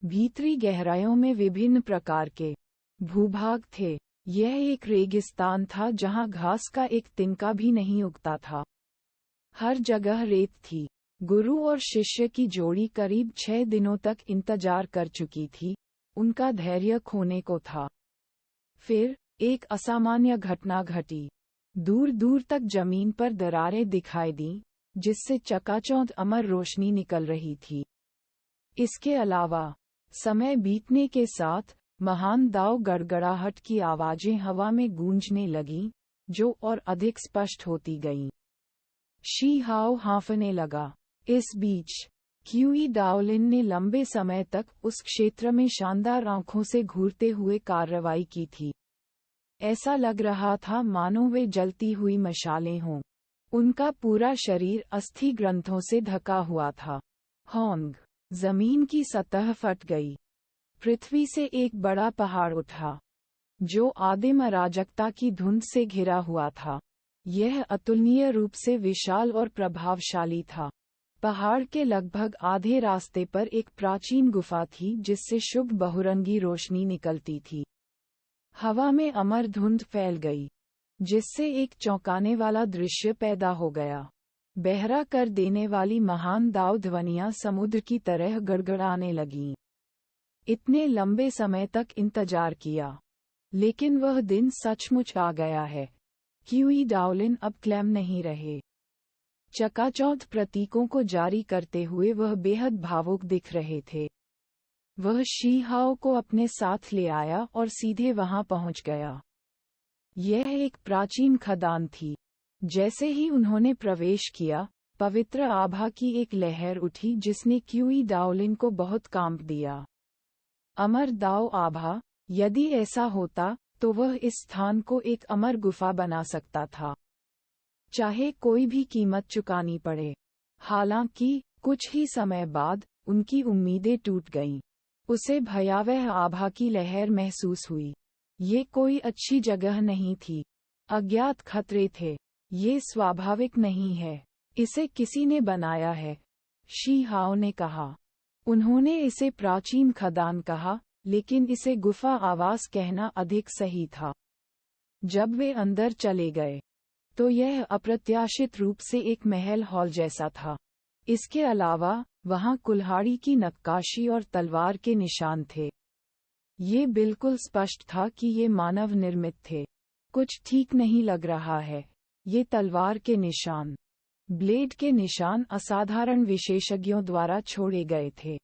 भीतरी गहराइयों में विभिन्न प्रकार के भूभाग थे, यह एक रेगिस्तान था जहां घास का एक तिनका भी नहीं उगता था। हर जगह रेत थी। गुरु और शिष्य की जोड़ी करीब 6 दिनों तक इंतजार कर चुकी थी, उनका धैर्य खोने को था। फिर एक असामान्य घटना घटी। दूर दूर तक जमीन पर दरारें दिखाई दीं, जिससे चकाचौंध अमर रोशनी निकल रही थी। इसके अलावा समय बीतने के साथ महान दाव गड़गड़ाहट की आवाजें हवा में गूंजने लगीं, जो और अधिक स्पष्ट होती गईं। शी हाओ हाँफने लगा। इस बीच क्यूई डाओलिन ने लंबे समय तक उस क्षेत्र में शानदार आंखों से घूरते हुए कार्रवाई की थी। ऐसा लग रहा था मानो वे जलती हुई मशालें हों। उनका पूरा शरीर अस्थि ग्रंथों से ढका हुआ था। होंग, जमीन की सतह फट गई। पृथ्वी से एक बड़ा पहाड़ उठा, जो आदिम अराजकता की धुंध से घिरा हुआ था। यह अतुलनीय रूप से विशाल और प्रभावशाली था। पहाड़ के लगभग आधे रास्ते पर एक प्राचीन गुफा थी जिससे शुभ बहुरंगी रोशनी निकलती थी। हवा में अमर धुंध फैल गई, जिससे एक चौंकाने वाला दृश्य पैदा हो गया। बहरा कर देने वाली महान दाव ध्वनियां समुद्र की तरह गड़गड़ाने लगीं। इतने लंबे समय तक इंतजार किया, लेकिन वह दिन सचमुच आ गया है। क्यूई डाओलिन अब क्लैम नहीं रहे। चकाचौंध प्रतीकों को जारी करते हुए वह बेहद भावुक दिख रहे थे। वह शी हाओ को अपने साथ ले आया और सीधे वहां पहुंच गया। यह एक प्राचीन खदान थी। जैसे ही उन्होंने प्रवेश किया, पवित्र आभा की एक लहर उठी जिसने क्यूई डाओलिन को बहुत कांप दिया। अमर दाओ आभा, यदि ऐसा होता तो वह इस स्थान को एक अमर गुफा बना सकता था, चाहे कोई भी कीमत चुकानी पड़े। हालांकि कुछ ही समय बाद उनकी उम्मीदें टूट गईं। उसे भयावह आभा की लहर महसूस हुई। ये कोई अच्छी जगह नहीं थी। अज्ञात खतरे थे। ये स्वाभाविक नहीं है। इसे किसी ने बनाया है, शी हाओ ने कहा। उन्होंने इसे प्राचीन खदान कहा, लेकिन इसे गुफा आवास कहना अधिक सही था। जब वे अंदर चले गए, तो यह अप्रत्याशित रूप से एक महल हॉल जैसा था। इसके अलावा वहां कुल्हाड़ी की नक्काशी और तलवार के निशान थे। ये बिल्कुल स्पष्ट था कि ये मानव निर्मित थे। कुछ ठीक नहीं लग रहा है। ये तलवार के निशान, ब्लेड के निशान असाधारण विशेषज्ञों द्वारा छोड़े गए थे।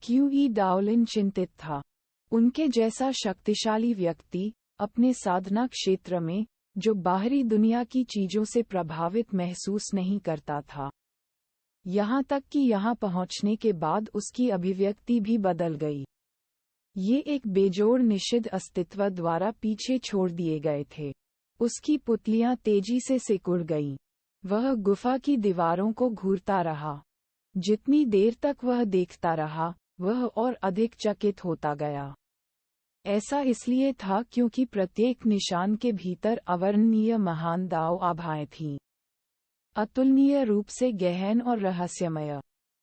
क्यूई डाओलिन चिंतित था। उनके जैसा शक्तिशाली व्यक्ति अपने साधना क्षेत्र में, जो बाहरी दुनिया की चीजों से प्रभावित महसूस नहीं करता था। यहाँ तक कि यहाँ पहुँचने के बाद उसकी अभिव्यक्ति भी बदल गई। ये एक बेजोड़ निषिद्ध अस्तित्व द्वारा पीछे छोड़ दिए गए थे। उसकी पुतलियां तेजी से सिकुड़ गईं। वह गुफा की दीवारों को घूरता रहा। जितनी देर तक वह देखता रहा, वह और अधिक चकित होता गया। ऐसा इसलिए था क्योंकि प्रत्येक निशान के भीतर अवर्णनीय महान दाव आभाएं थीं, अतुलनीय रूप से गहन और रहस्यमय।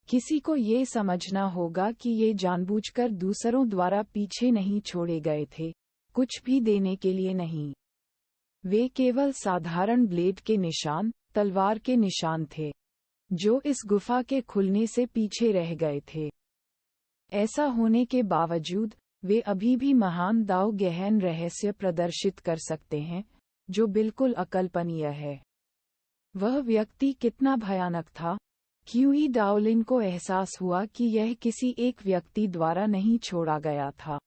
किसी को ये समझना होगा कि ये जानबूझकर दूसरों द्वारा पीछे नहीं छोड़े गए थे, कुछ भी देने के लिए नहीं। वे केवल साधारण ब्लेड के निशान, तलवार के निशान थे, जो इस गुफा के खुलने से पीछे रह गए थे। ऐसा होने के बावजूद वे अभी भी महान दाव गहन रहस्य प्रदर्शित कर सकते हैं, जो बिल्कुल अकल्पनीय है। वह व्यक्ति कितना भयानक था। क्यूई डाओलिन को एहसास हुआ कि यह किसी एक व्यक्ति द्वारा नहीं छोड़ा गया था,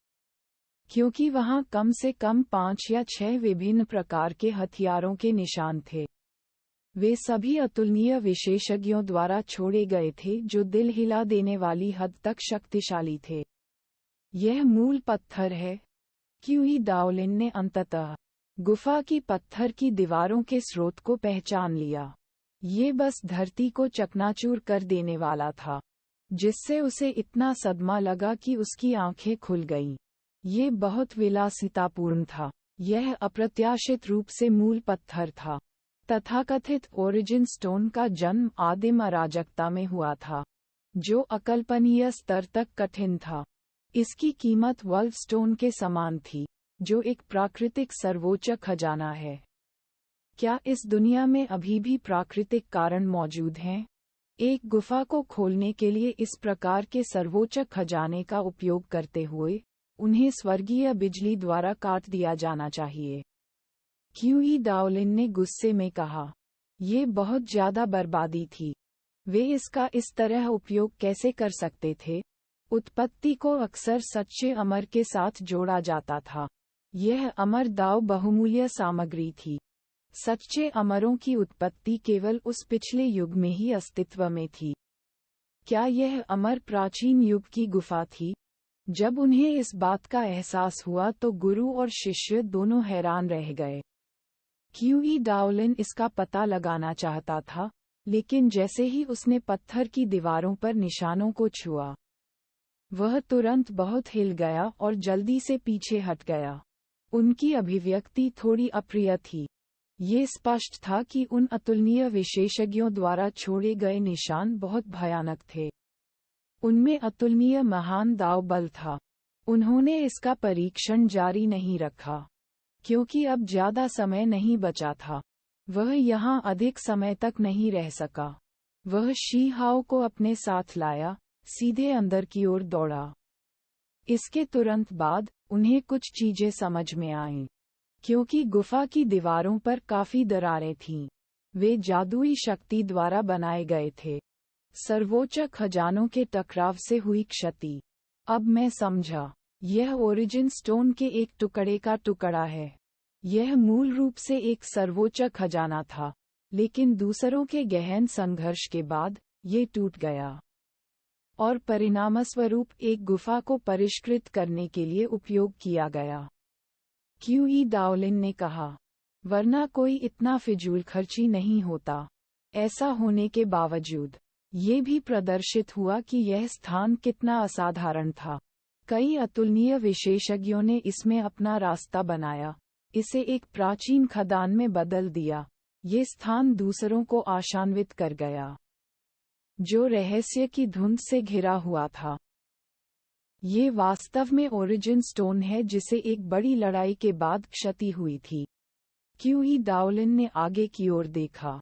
क्योंकि वहां कम से कम 5 या 6 विभिन्न प्रकार के हथियारों के निशान थे। वे सभी अतुलनीय विशेषज्ञों द्वारा छोड़े गए थे, जो दिल हिला देने वाली हद तक शक्तिशाली थे। यह मूल पत्थर है, क्यूई डाओलिन ने अंततः गुफा की पत्थर की दीवारों के स्रोत को पहचान लिया। ये बस धरती को चकनाचूर कर देने वाला था, जिससे उसे इतना सदमा लगा कि उसकी आंखें खुल गईं। ये बहुत विलासितापूर्ण था। यह अप्रत्याशित रूप से मूल पत्थर था। तथाकथित ओरिजिन स्टोन का जन्म आदिम अराजकता में हुआ था, जो अकल्पनीय स्तर तक कठिन था। इसकी कीमत वल्फ स्टोन के समान थी। जो एक प्राकृतिक सर्वोच्च खजाना है। क्या इस दुनिया में अभी भी प्राकृतिक कारण मौजूद हैं? एक गुफा को खोलने के लिए इस प्रकार के सर्वोच्च खजाने का उपयोग करते हुए उन्हें स्वर्गीय बिजली द्वारा काट दिया जाना चाहिए। क्यूई डाओलिन ने गुस्से में कहा, ये बहुत ज्यादा बर्बादी थी। वे इसका इस तरह उपयोग कैसे कर सकते थे? उत्पत्ति को अक्सर सच्चे अमर के साथ जोड़ा जाता था। यह अमर दाव बहुमूल्य सामग्री थी। सच्चे अमरों की उत्पत्ति केवल उस पिछले युग में ही अस्तित्व में थी। क्या यह अमर प्राचीन युग की गुफा थी? जब उन्हें इस बात का एहसास हुआ तो गुरु और शिष्य दोनों हैरान रह गए। क्यूई डाओलिन इसका पता लगाना चाहता था, लेकिन जैसे ही उसने पत्थर की दीवारों पर निशानों को छुआ, वह तुरंत बहुत हिल गया और जल्दी से पीछे हट गया। उनकी अभिव्यक्ति थोड़ी अप्रिय थी। ये स्पष्ट था कि उन अतुलनीय विशेषज्ञों द्वारा छोड़े गए निशान बहुत भयानक थे। उनमें अतुलनीय महान दाव बल था। उन्होंने इसका परीक्षण जारी नहीं रखा, क्योंकि अब ज्यादा समय नहीं बचा था। वह यहाँ अधिक समय तक नहीं रह सका। वह शी हाओ को अपने साथ लाया, सीधे अंदर की ओर दौड़ा। इसके तुरंत बाद उन्हें कुछ चीजें समझ में आईं। क्योंकि गुफा की दीवारों पर काफी दरारें थीं, वे जादुई शक्ति द्वारा बनाए गए थे। सर्वोच्च खजानों के टकराव से हुई क्षति। अब मैं समझा, यह ओरिजिन स्टोन के एक टुकड़े का टुकड़ा है। यह मूल रूप से एक सर्वोच्च खजाना था, लेकिन दूसरों के गहन संघर्ष के बाद ये टूट गया और परिणामस्वरूप एक गुफा को परिष्कृत करने के लिए उपयोग किया गया। क्यूई डाओलिन ने कहा, वरना कोई इतना फिजूल खर्ची नहीं होता। ऐसा होने के बावजूद ये भी प्रदर्शित हुआ कि यह स्थान कितना असाधारण था। कई अतुलनीय विशेषज्ञों ने इसमें अपना रास्ता बनाया, इसे एक प्राचीन खदान में बदल दिया। ये स्थान दूसरों को आशान्वित कर गया, जो रहस्य की धुंध से घिरा हुआ था। ये वास्तव में ओरिजिन स्टोन है जिसे एक बड़ी लड़ाई के बाद क्षति हुई थी। क्यूई डाओलिन ने आगे की ओर देखा।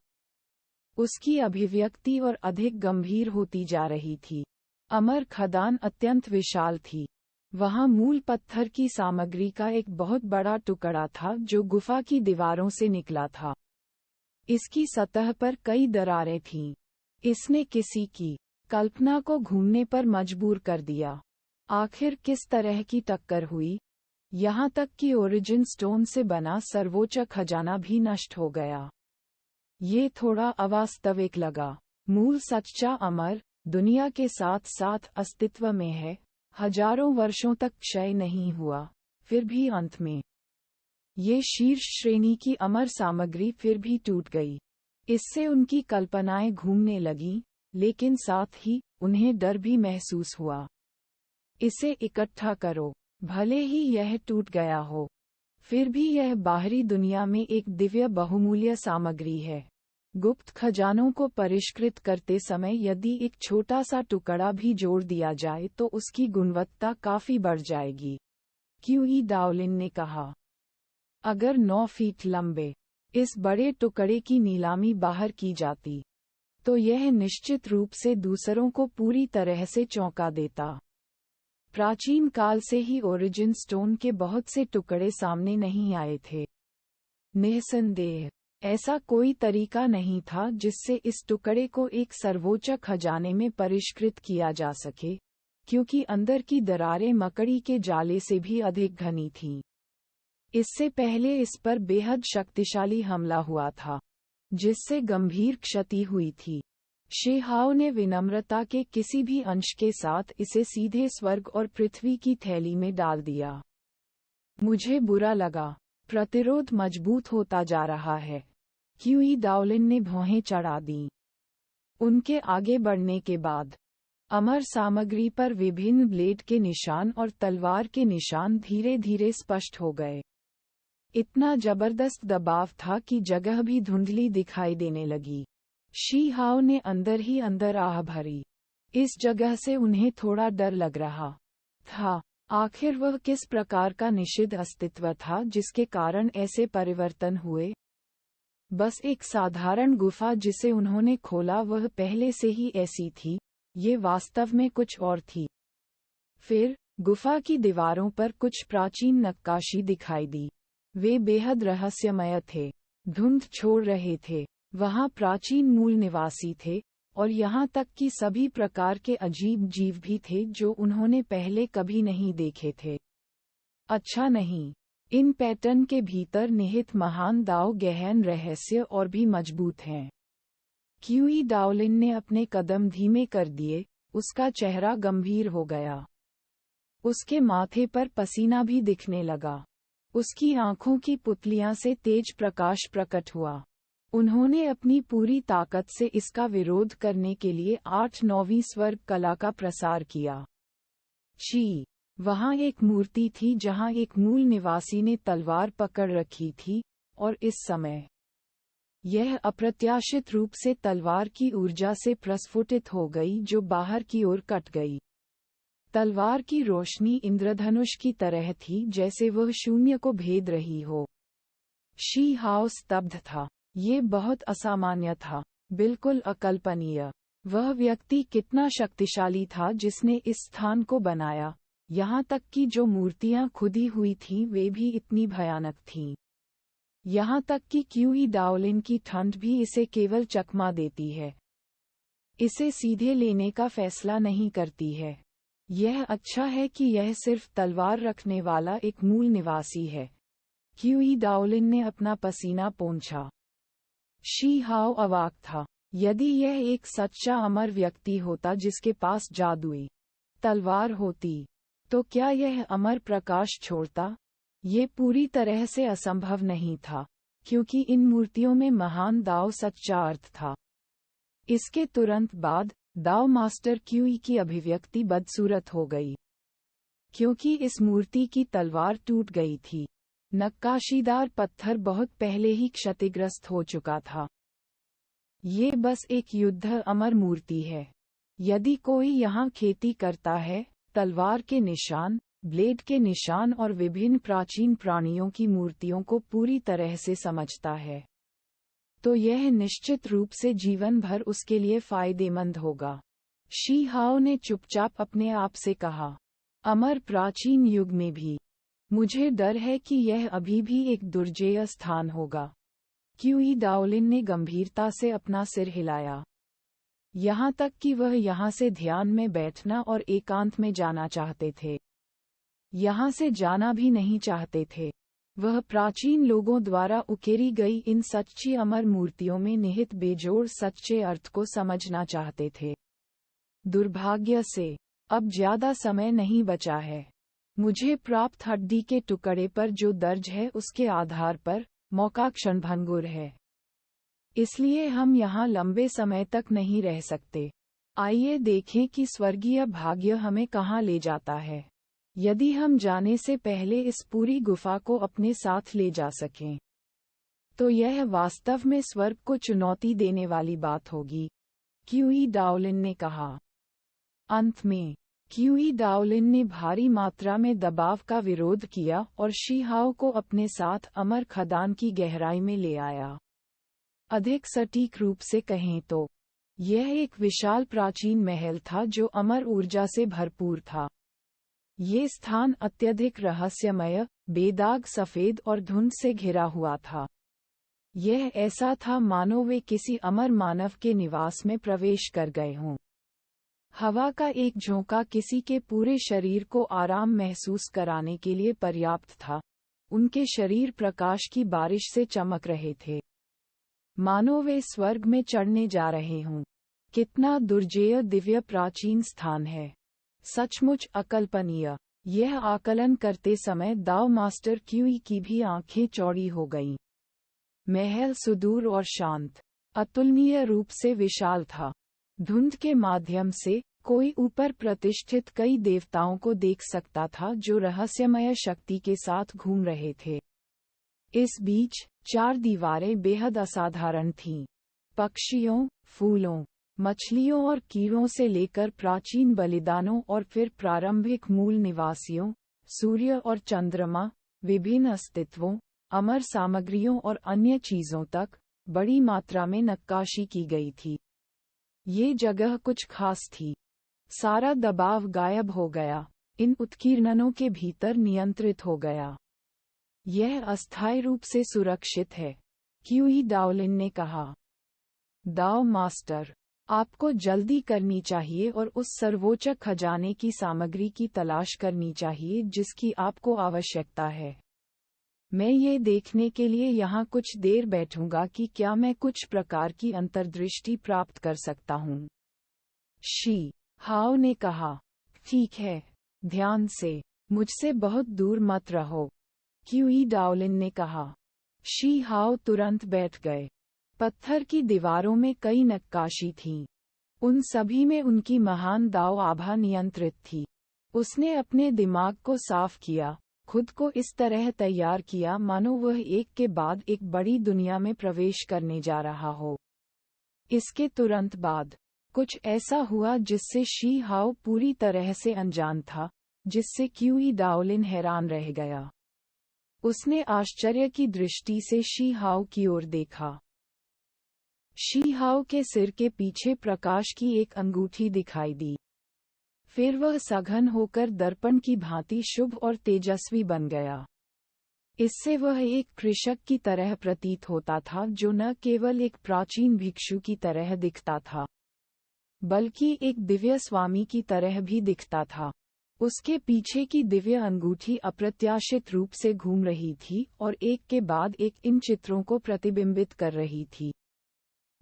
उसकी अभिव्यक्ति और अधिक गंभीर होती जा रही थी। अमर खदान अत्यंत विशाल थी। वहां मूल पत्थर की सामग्री का एक बहुत बड़ा टुकड़ा था जो गुफा की दीवारों से निकला था। इसकी सतह पर कई दरारें थीं। इसने किसी की कल्पना को घूमने पर मजबूर कर दिया। आखिर किस तरह की टक्कर हुई? यहाँ तक कि ओरिजिन स्टोन से बना सर्वोच्च खजाना भी नष्ट हो गया। ये थोड़ा अवास्तविक लगा। मूल सच्चा अमर दुनिया के साथ साथ अस्तित्व में है, हजारों वर्षों तक क्षय नहीं हुआ, फिर भी अंत में ये शीर्ष श्रेणी की अमर सामग्री फिर भी टूट गई। इससे उनकी कल्पनाएं घूमने लगीं, लेकिन साथ ही उन्हें डर भी महसूस हुआ। इसे इकट्ठा करो, भले ही यह टूट गया हो, फिर भी यह बाहरी दुनिया में एक दिव्य बहुमूल्य सामग्री है। गुप्त खजानों को परिष्कृत करते समय यदि एक छोटा सा टुकड़ा भी जोड़ दिया जाए तो उसकी गुणवत्ता काफी बढ़ जाएगी। क्यूई डाओलिन ने कहा, अगर 9 फीट लंबे इस बड़े टुकड़े की नीलामी बाहर की जाती, तो यह निश्चित रूप से दूसरों को पूरी तरह से चौंका देता। प्राचीन काल से ही ओरिजिन स्टोन के बहुत से टुकड़े सामने नहीं आए थे। निस्संदेह ऐसा कोई तरीका नहीं था जिससे इस टुकड़े को एक सर्वोच्च खजाने में परिष्कृत किया जा सके, क्योंकि अंदर की दरारें मकड़ी के जाले से भी अधिक घनी थीं। इससे पहले इस पर बेहद शक्तिशाली हमला हुआ था, जिससे गंभीर क्षति हुई थी। शी हाओ ने विनम्रता के किसी भी अंश के साथ इसे सीधे स्वर्ग और पृथ्वी की थैली में डाल दिया। मुझे बुरा लगा। प्रतिरोध मजबूत होता जा रहा है। क्यूई डाओलिन ने भौहें चढ़ा दीं। उनके आगे बढ़ने के बाद अमर सामग्री पर विभिन्न ब्लेड के निशान और तलवार के निशान धीरे धीरे स्पष्ट हो गए। इतना जबरदस्त दबाव था कि जगह भी धुंधली दिखाई देने लगी। शी हाओ ने अंदर ही अंदर आह भरी। इस जगह से उन्हें थोड़ा डर लग रहा था। आखिर वह किस प्रकार का निषिद्ध अस्तित्व था जिसके कारण ऐसे परिवर्तन हुए? बस एक साधारण गुफा जिसे उन्होंने खोला वह पहले से ही ऐसी थी, ये वास्तव में कुछ और थी। फिर, गुफा की दीवारों पर कुछ प्राचीन नक्काशी दिखाई दी। वे बेहद रहस्यमय थे, धुंध छोड़ रहे थे। वहाँ प्राचीन मूल निवासी थे, और यहाँ तक कि सभी प्रकार के अजीब जीव भी थे जो उन्होंने पहले कभी नहीं देखे थे। अच्छा नहीं, इन पैटर्न के भीतर निहित महान दाव गहन रहस्य और भी मजबूत हैं। क्यूई डाओलिन ने अपने कदम धीमे कर दिए, उसका चेहरा गंभीर हो गया। उसके माथे पर पसीना भी दिखने लगा। उसकी आंखों की पुतलियां से तेज प्रकाश प्रकट हुआ। उन्होंने अपनी पूरी ताकत से इसका विरोध करने के लिए 8-9वीं स्वर्ग कला का प्रसार किया। शी, वहाँ एक मूर्ति थी जहाँ एक मूल निवासी ने तलवार पकड़ रखी थी, और इस समय यह अप्रत्याशित रूप से तलवार की ऊर्जा से प्रस्फुटित हो गई जो बाहर की ओर कट गई। तलवार की रोशनी इंद्रधनुष की तरह थी जैसे वह शून्य को भेद रही हो। शी हाओ स्तब्ध था। ये बहुत असामान्य था, बिल्कुल अकल्पनीय। वह व्यक्ति कितना शक्तिशाली था जिसने इस स्थान को बनाया, यहाँ तक कि जो मूर्तियाँ खुदी हुई थीं वे भी इतनी भयानक थीं। यहाँ तक कि क्यूई डाओलिन की ठंड भी इसे केवल चकमा देती है, इसे सीधे लेने का फैसला नहीं करती है। यह अच्छा है कि यह सिर्फ तलवार रखने वाला एक मूल निवासी है। क्यूई डाओलिन ने अपना पसीना पोंछा। शी हाओ अवाक था। यदि यह एक सच्चा अमर व्यक्ति होता जिसके पास जादुई तलवार होती, तो क्या यह अमर प्रकाश छोड़ता? ये पूरी तरह से असंभव नहीं था, क्योंकि इन मूर्तियों में महान दाव सच्चा अर्थ था। इसके तुरंत बाद, दाव मास्टर क्यूई की अभिव्यक्ति बदसूरत हो गई, क्योंकि इस मूर्ति की तलवार टूट गई थी। नक्काशीदार पत्थर बहुत पहले ही क्षतिग्रस्त हो चुका था। ये बस एक युद्ध अमर मूर्ति है। यदि कोई यहाँ खेती करता है, तलवार के निशान, ब्लेड के निशान और विभिन्न प्राचीन प्राणियों की मूर्तियों को पूरी तरह से समझता है, तो यह निश्चित रूप से जीवन भर उसके लिए फायदेमंद होगा। शी हाओ ने चुपचाप अपने आप से कहा, अमर प्राचीन युग में भी मुझे डर है कि यह अभी भी एक दुर्जेय स्थान होगा। क्यूई डाओलिन ने गंभीरता से अपना सिर हिलाया, यहाँ तक कि वह यहाँ से ध्यान में बैठना और एकांत में जाना चाहते थे। यहाँ से जाना भी नहीं चाहते थे। वह प्राचीन लोगों द्वारा उकेरी गई इन सच्ची अमर मूर्तियों में निहित बेजोड़ सच्चे अर्थ को समझना चाहते थे। दुर्भाग्य से, अब ज्यादा समय नहीं बचा है। मुझे प्राप्त हड्डी के टुकड़े पर जो दर्ज है उसके आधार पर, मौका क्षणभंगुर है। इसलिए हम यहाँ लंबे समय तक नहीं रह सकते। आइए देखें कि स्वर्गीय भाग्य हमें कहाँ ले जाता है। यदि हम जाने से पहले इस पूरी गुफा को अपने साथ ले जा सकें, तो यह वास्तव में स्वर्ग को चुनौती देने वाली बात होगी, क्यूई डाओलिन ने कहा। अंत में, क्यूई डाओलिन ने भारी मात्रा में दबाव का विरोध किया और शी हाओ को अपने साथ अमर खदान की गहराई में ले आया। अधिक सटीक रूप से कहें तो, यह एक विशाल प्राचीन महल था जो अमर ऊर्जा से भरपूर था। ये स्थान अत्यधिक रहस्यमय, बेदाग सफेद और धुंध से घिरा हुआ था। यह ऐसा था मानो वे किसी अमर मानव के निवास में प्रवेश कर गए हों। हवा का एक झोंका किसी के पूरे शरीर को आराम महसूस कराने के लिए पर्याप्त था। उनके शरीर प्रकाश की बारिश से चमक रहे थे, मानो वे स्वर्ग में चढ़ने जा रहे हों। कितना दुर्जेय दिव्य प्राचीन स्थान है, सचमुच अकल्पनीय। यह आकलन करते समय दाव मास्टर क्यूई की भी आंखें चौड़ी हो गईं। महल सुदूर और शांत, अतुलनीय रूप से विशाल था। धुंध के माध्यम से कोई ऊपर प्रतिष्ठित कई देवताओं को देख सकता था जो रहस्यमय शक्ति के साथ घूम रहे थे। इस बीच 4 दीवारें बेहद असाधारण थीं। पक्षियों, फूलों मछलियों और कीड़ों से लेकर प्राचीन बलिदानों और फिर प्रारंभिक मूल निवासियों, सूर्य और चंद्रमा, विभिन्न अस्तित्वों, अमर सामग्रियों और अन्य चीजों तक बड़ी मात्रा में नक्काशी की गई थी। ये जगह कुछ खास थी। सारा दबाव गायब हो गया, इन उत्कीर्णनों के भीतर नियंत्रित हो गया। यह अस्थायी रूप से सुरक्षित है, क्यूई डाओलिन ने कहा। दाओ मास्टर, आपको जल्दी करनी चाहिए और उस सर्वोच्च खजाने की सामग्री की तलाश करनी चाहिए जिसकी आपको आवश्यकता है। मैं ये देखने के लिए यहाँ कुछ देर बैठूंगा कि क्या मैं कुछ प्रकार की अंतर्दृष्टि प्राप्त कर सकता हूँ। शी हाओ ने कहा। ठीक है, ध्यान से, मुझसे बहुत दूर मत रहो, क्यूई डाओलिन ने कहा। शी हाओ तुरंत बैठ गए। पत्थर की दीवारों में कई नक्काशी थीं। उन सभी में उनकी महान दाव आभा नियंत्रित थी। उसने अपने दिमाग को साफ किया, खुद को इस तरह तैयार किया मानो वह एक के बाद एक बड़ी दुनिया में प्रवेश करने जा रहा हो। इसके तुरंत बाद कुछ ऐसा हुआ जिससे शी हाओ पूरी तरह से अनजान था, जिससे क्यूई डाओलिन हैरान रह गया। उसने आश्चर्य की दृष्टि से शी हाओ की ओर देखा। शी हाओ के सिर के पीछे प्रकाश की एक अंगूठी दिखाई दी। फिर वह सघन होकर दर्पण की भांति शुभ और तेजस्वी बन गया। इससे वह एक कृषक की तरह प्रतीत होता था जो न केवल एक प्राचीन भिक्षु की तरह दिखता था, बल्कि एक दिव्य स्वामी की तरह भी दिखता था। उसके पीछे की दिव्य अंगूठी अप्रत्याशित रूप से घूम रही थी और एक के बाद एक इन चित्रों को प्रतिबिंबित कर रही थी।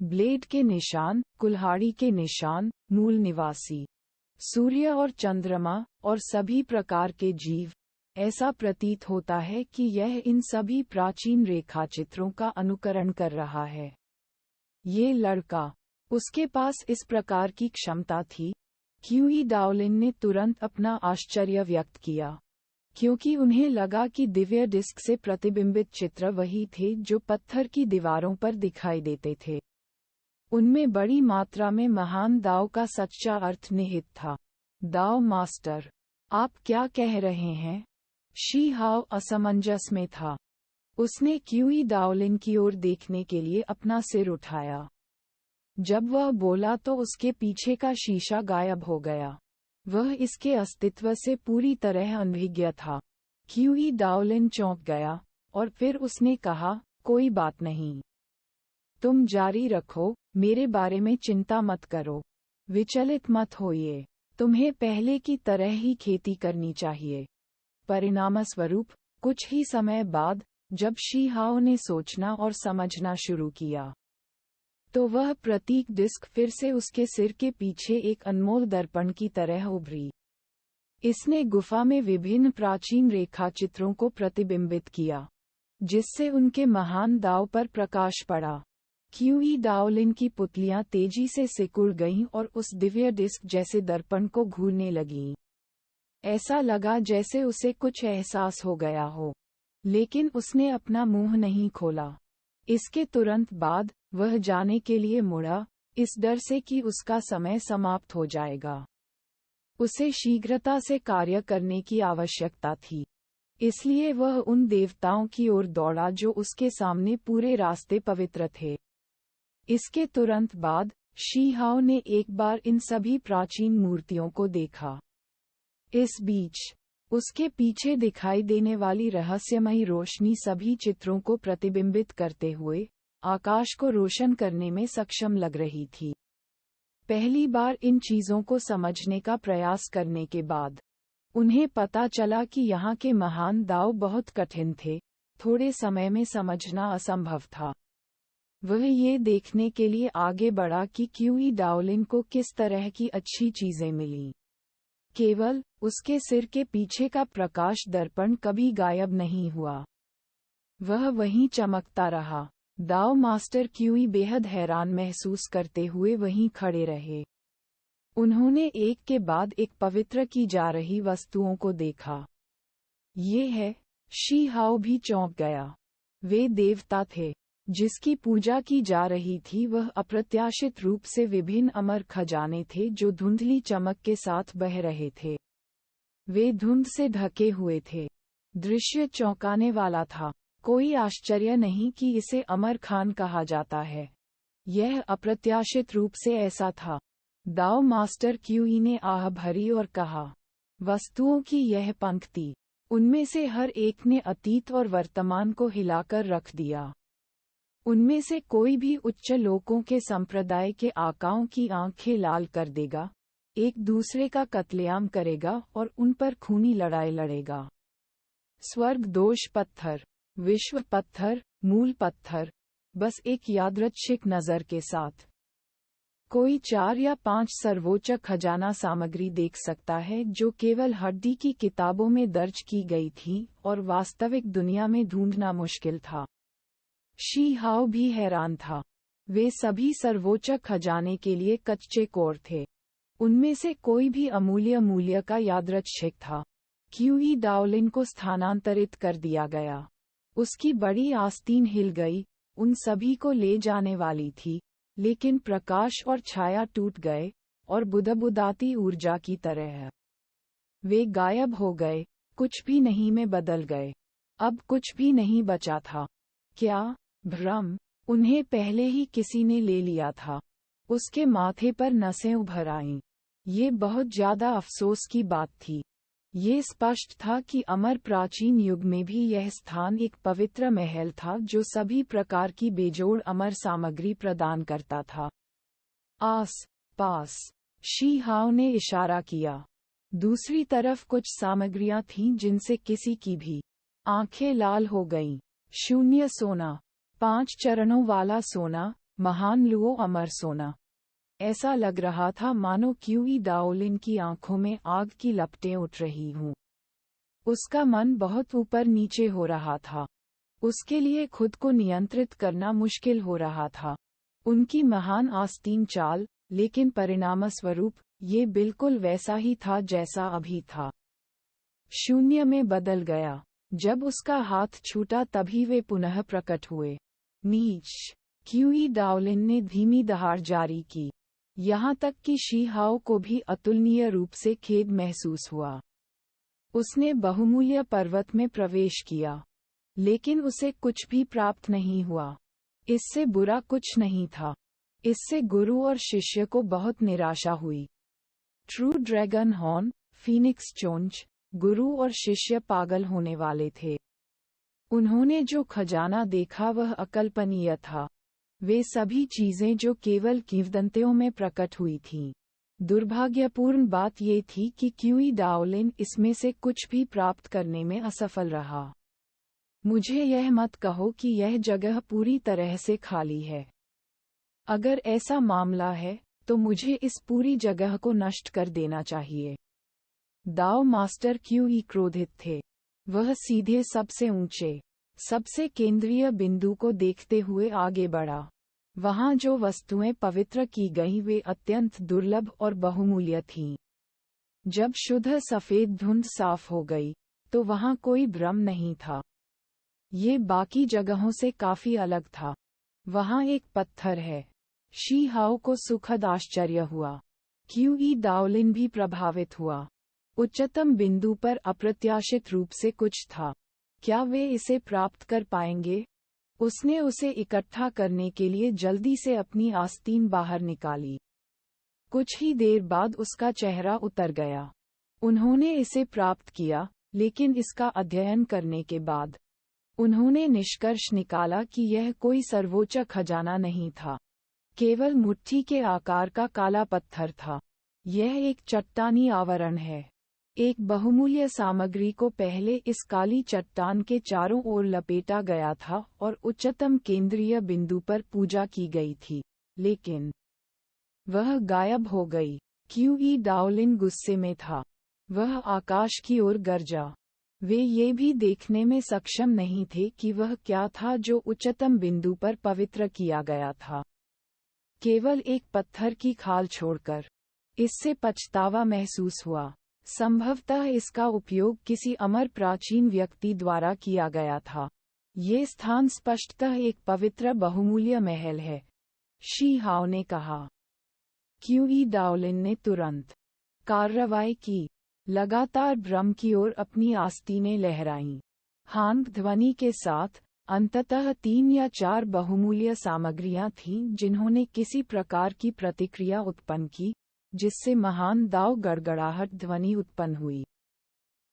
ब्लेड के निशान, कुल्हाड़ी के निशान, मूल निवासी, सूर्य और चंद्रमा और सभी प्रकार के जीव। ऐसा प्रतीत होता है कि यह इन सभी प्राचीन रेखा चित्रों का अनुकरण कर रहा है। ये लड़का, उसके पास इस प्रकार की क्षमता थी। क्यूई डाओलिन ने तुरंत अपना आश्चर्य व्यक्त किया, क्योंकि उन्हें लगा कि दिव्य डिस्क से प्रतिबिंबित चित्र वही थे जो पत्थर की दीवारों पर दिखाई देते थे। उनमें बड़ी मात्रा में महान दाव का सच्चा अर्थ निहित था। दाव मास्टर, आप क्या कह रहे हैं? शी हाओ असमंजस में था। उसने क्यूई डाओलिन की ओर देखने के लिए अपना सिर उठाया। जब वह बोला तो उसके पीछे का शीशा गायब हो गया। वह इसके अस्तित्व से पूरी तरह अनभिज्ञ था। क्यूई डाओलिन चौंक गया और फिर उसने कहा, कोई बात नहीं। तुम जारी रखो, मेरे बारे में चिंता मत करो। विचलित मत होइए। तुम्हें पहले की तरह ही खेती करनी चाहिए। परिणामस्वरूप, कुछ ही समय बाद, जब शी हाओ ने सोचना और समझना शुरू किया, तो वह प्रतीक डिस्क फिर से उसके सिर के पीछे एक अनमोल दर्पण की तरह उभरी। इसने गुफा में विभिन्न प्राचीन रेखा चित्रों को प्रतिबिंबित किया, जिससे उनके महान दाव पर प्रकाश पड़ा। क्यूई डाओलिन की पुतलियां तेजी से सिकुड़ गईं और उस दिव्य डिस्क जैसे दर्पण को घूरने लगीं। ऐसा लगा जैसे उसे कुछ एहसास हो गया हो, लेकिन उसने अपना मुंह नहीं खोला। इसके तुरंत बाद, वह जाने के लिए मुड़ा, इस डर से कि उसका समय समाप्त हो जाएगा। उसे शीघ्रता से कार्य करने की आवश्यकता थी। इसलिए वह उन देवताओं की ओर दौड़ा जो उसके सामने पूरे रास्ते पवित्र थे। इसके तुरंत बाद, शी हाओ ने एक बार इन सभी प्राचीन मूर्तियों को देखा। इस बीच, उसके पीछे दिखाई देने वाली रहस्यमयी रोशनी सभी चित्रों को प्रतिबिंबित करते हुए, आकाश को रोशन करने में सक्षम लग रही थी। पहली बार इन चीजों को समझने का प्रयास करने के बाद, उन्हें पता चला कि यहाँ के महान दाव बहुत कठिन थे, थोड़े समय में समझना असंभव था। वह ये देखने के लिए आगे बढ़ा कि क्यूई डाओलिन को किस तरह की अच्छी चीजें मिलीं। केवल, उसके सिर के पीछे का प्रकाश दर्पण कभी गायब नहीं हुआ। वह वहीं चमकता रहा। दाओ मास्टर क्यूई बेहद हैरान महसूस करते हुए वहीं खड़े रहे। उन्होंने एक के बाद एक पवित्र की जा रही वस्तुओं को देखा। ये है, शी हाओ भी चौंक गया। वे देवता थे। जिसकी पूजा की जा रही थी वह अप्रत्याशित रूप से विभिन्न अमर खजाने थे जो धुंधली चमक के साथ बह रहे थे। वे धुंध से ढके हुए थे। दृश्य चौंकाने वाला था। कोई आश्चर्य नहीं कि इसे अमर खान कहा जाता है। यह अप्रत्याशित रूप से ऐसा था। दाओ मास्टर क्यूई ने आह भरी और कहा, वस्तुओं की यह पंक्ति, उनमें से हर एक ने अतीत और वर्तमान को हिलाकर रख दिया। उनमें से कोई भी उच्च लोकों के संप्रदाय के आकाओं की आंखें लाल कर देगा, एक दूसरे का कत्लेआम करेगा और उन पर खूनी लड़ाई लड़ेगा। स्वर्ग दोष पत्थर, विश्व पत्थर, मूल पत्थर, बस एक यादृच्छिक नज़र के साथ। कोई 4 या 5 सर्वोच्च खजाना सामग्री देख सकता है जो केवल हड्डी की किताबों में दर्ज की गई थी और वास्तविक दुनिया में ढूंढना मुश्किल था। शी हाओ भी हैरान था। वे सभी सर्वोच्च खजाने के लिए कच्चे कोर थे। उनमें से कोई भी अमूल्य मूल्य का यादृच्छिक था। क्यूई डाओलिन को स्थानांतरित कर दिया गया। उसकी बड़ी आस्तीन हिल गई, उन सभी को ले जाने वाली थी, लेकिन प्रकाश और छाया टूट गए और बुदबुदाती ऊर्जा की तरह वे गायब हो गए, कुछ भी नहीं में बदल गए। अब कुछ भी नहीं बचा था। क्या भ्रम? उन्हें पहले ही किसी ने ले लिया था। उसके माथे पर नसें उभर आईं। ये बहुत ज्यादा अफसोस की बात थी। ये स्पष्ट था कि अमर प्राचीन युग में भी यह स्थान एक पवित्र महल था जो सभी प्रकार की बेजोड़ अमर सामग्री प्रदान करता था। आस पास शी हाओ ने इशारा किया। दूसरी तरफ कुछ सामग्रियां थीं जिनसे किसी की भी आंखें लाल हो गईं। शून्य सोना, 5 चरणों वाला सोना, महान लुओ अमर सोना। ऐसा लग रहा था मानो क्यूई डाओलिन की आंखों में आग की लपटें उठ रही हों। उसका मन बहुत ऊपर नीचे हो रहा था। उसके लिए खुद को नियंत्रित करना मुश्किल हो रहा था। उनकी महान आस्तीन चाल, लेकिन परिणामस्वरूप ये बिल्कुल वैसा ही था जैसा अभी था। शून्य में बदल गया। जब उसका हाथ छूटा तभी वे पुनः प्रकट हुए। नीच। क्यूई डाओलिन ने धीमी दहाड़ जारी की। यहाँ तक कि शी हाओ को भी अतुलनीय रूप से खेद महसूस हुआ। उसने बहुमूल्य पर्वत में प्रवेश किया, लेकिन उसे कुछ भी प्राप्त नहीं हुआ। इससे बुरा कुछ नहीं था। इससे गुरु और शिष्य को बहुत निराशा हुई। ट्रू ड्रैगन हॉर्न, फीनिक्स चोंच, गुरु और शिष्य पागल होने वाले थे। उन्होंने जो खजाना देखा वह अकल्पनीय था। वे सभी चीजें जो केवल किंवदंतियों में प्रकट हुई थीं। दुर्भाग्यपूर्ण बात ये थी कि क्यूई डाओलिन इसमें से कुछ भी प्राप्त करने में असफल रहा। मुझे यह मत कहो कि यह जगह पूरी तरह से खाली है। अगर ऐसा मामला है, तो मुझे इस पूरी जगह को नष्ट कर देना चाहिए। दाओ मास्टर क्यूई क्रोधित थे। वह सीधे सबसे ऊंचे, सबसे केंद्रीय बिंदु को देखते हुए आगे बढ़ा। वहां जो वस्तुएं पवित्र की गईं वे अत्यंत दुर्लभ और बहुमूल्य थीं। जब शुद्ध सफेद धुंध साफ हो गई, तो वहां कोई भ्रम नहीं था। ये बाकी जगहों से काफी अलग था। वहां एक पत्थर है। शी हाओ को सुखद आश्चर्य हुआ। क्यूई डाओलिन भी प्रभावित हुआ। उच्चतम बिंदु पर अप्रत्याशित रूप से कुछ था। क्या वे इसे प्राप्त कर पाएंगे? उसने उसे इकट्ठा करने के लिए जल्दी से अपनी आस्तीन बाहर निकाली। कुछ ही देर बाद उसका चेहरा उतर गया। उन्होंने इसे प्राप्त किया, लेकिन इसका अध्ययन करने के बाद उन्होंने निष्कर्ष निकाला कि यह कोई सर्वोच्च खजाना नहीं था, केवल मुट्ठी के आकार का काला पत्थर था। यह एक चट्टानी आवरण है। एक बहुमूल्य सामग्री को पहले इस काली चट्टान के चारों ओर लपेटा गया था और उच्चतम केंद्रीय बिंदु पर पूजा की गई थी, लेकिन वह गायब हो गई। क्यूई डाओलिन गुस्से में था। वह आकाश की ओर गरजा। वे ये भी देखने में सक्षम नहीं थे कि वह क्या था जो उच्चतम बिंदु पर पवित्र किया गया था। केवल एक पत्थर की खाल छोड़कर। इससे पछतावा महसूस हुआ। संभवतः इसका उपयोग किसी अमर प्राचीन व्यक्ति द्वारा किया गया था। ये स्थान स्पष्टतः एक पवित्र बहुमूल्य महल है, शी हाओ ने कहा। क्यूई डाओलिन ने तुरंत कार्रवाई की, लगातार ब्रह्म की ओर अपनी आस्तीनें लहराईं। हांग ध्वनि के साथ, अंततः 3 या 4 बहुमूल्य सामग्रियां थीं जिन्होंने किसी प्रकार की प्रतिक्रिया उत्पन्न की, जिससे महान दाव गड़गड़ाहट ध्वनि उत्पन्न हुई।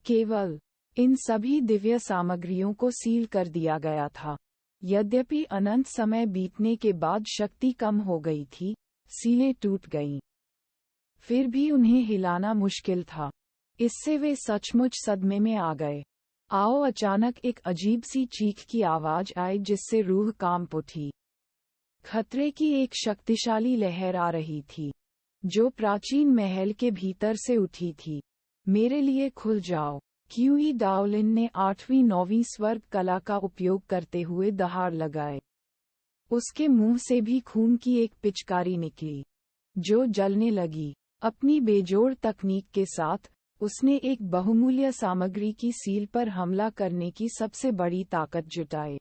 केवल इन सभी दिव्य सामग्रियों को सील कर दिया गया था। यद्यपि अनंत समय बीतने के बाद शक्ति कम हो गई थी, सीलें टूट गईं। फिर भी उन्हें हिलाना मुश्किल था। इससे वे सचमुच सदमे में आ गए। आओ अचानक एक अजीब सी चीख की आवाज आई जिससे रूह कांप उठी। खतरे की एक शक्तिशाली लहर आ रही थी, जो प्राचीन महल के भीतर से उठी थी। मेरे लिए खुल जाओ, क्यूई डाओलिन ने 8वीं-9वीं स्वर्ग कला का उपयोग करते हुए दहाड़ लगाए। उसके मुंह से भी खून की एक पिचकारी निकली, जो जलने लगी। अपनी बेजोड़ तकनीक के साथ, उसने एक बहुमूल्य सामग्री की सील पर हमला करने की सबसे बड़ी ताकत जुटाई।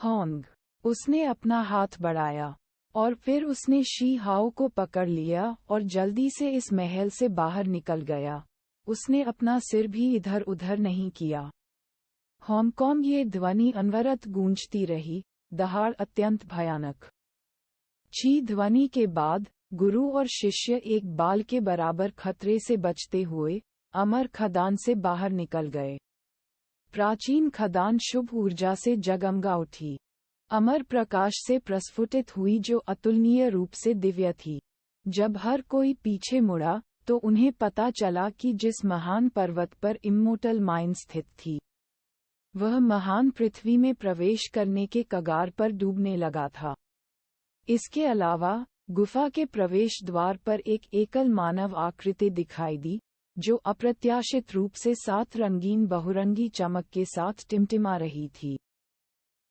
होंग, उसने अपना हाथ बढ़ाया, और फिर उसने शी हाओ को पकड़ लिया और जल्दी से इस महल से बाहर निकल गया। उसने अपना सिर भी इधर उधर नहीं किया। हांगकांग ये ध्वनि अनवरत गूंजती रही, दहाड़ अत्यंत भयानक। ची ध्वनि के बाद, गुरु और शिष्य एक बाल के बराबर खतरे से बचते हुए, अमर खदान से बाहर निकल गए। प्राचीन खदान शुभ ऊर्जा से जगमगा उठी। अमर प्रकाश से प्रस्फुटित हुई जो अतुलनीय रूप से दिव्य थी। जब हर कोई पीछे मुड़ा, तो उन्हें पता चला कि जिस महान पर्वत पर इम्मोर्टल माइन स्थित थी, वह महान पृथ्वी में प्रवेश करने के कगार पर डूबने लगा था। इसके अलावा, गुफा के प्रवेश द्वार पर एक एकल मानव आकृति दिखाई दी, जो अप्रत्याशित रूप से 7 रंगीन बहुरंगी चमक के साथ टिमटिमा रही थी।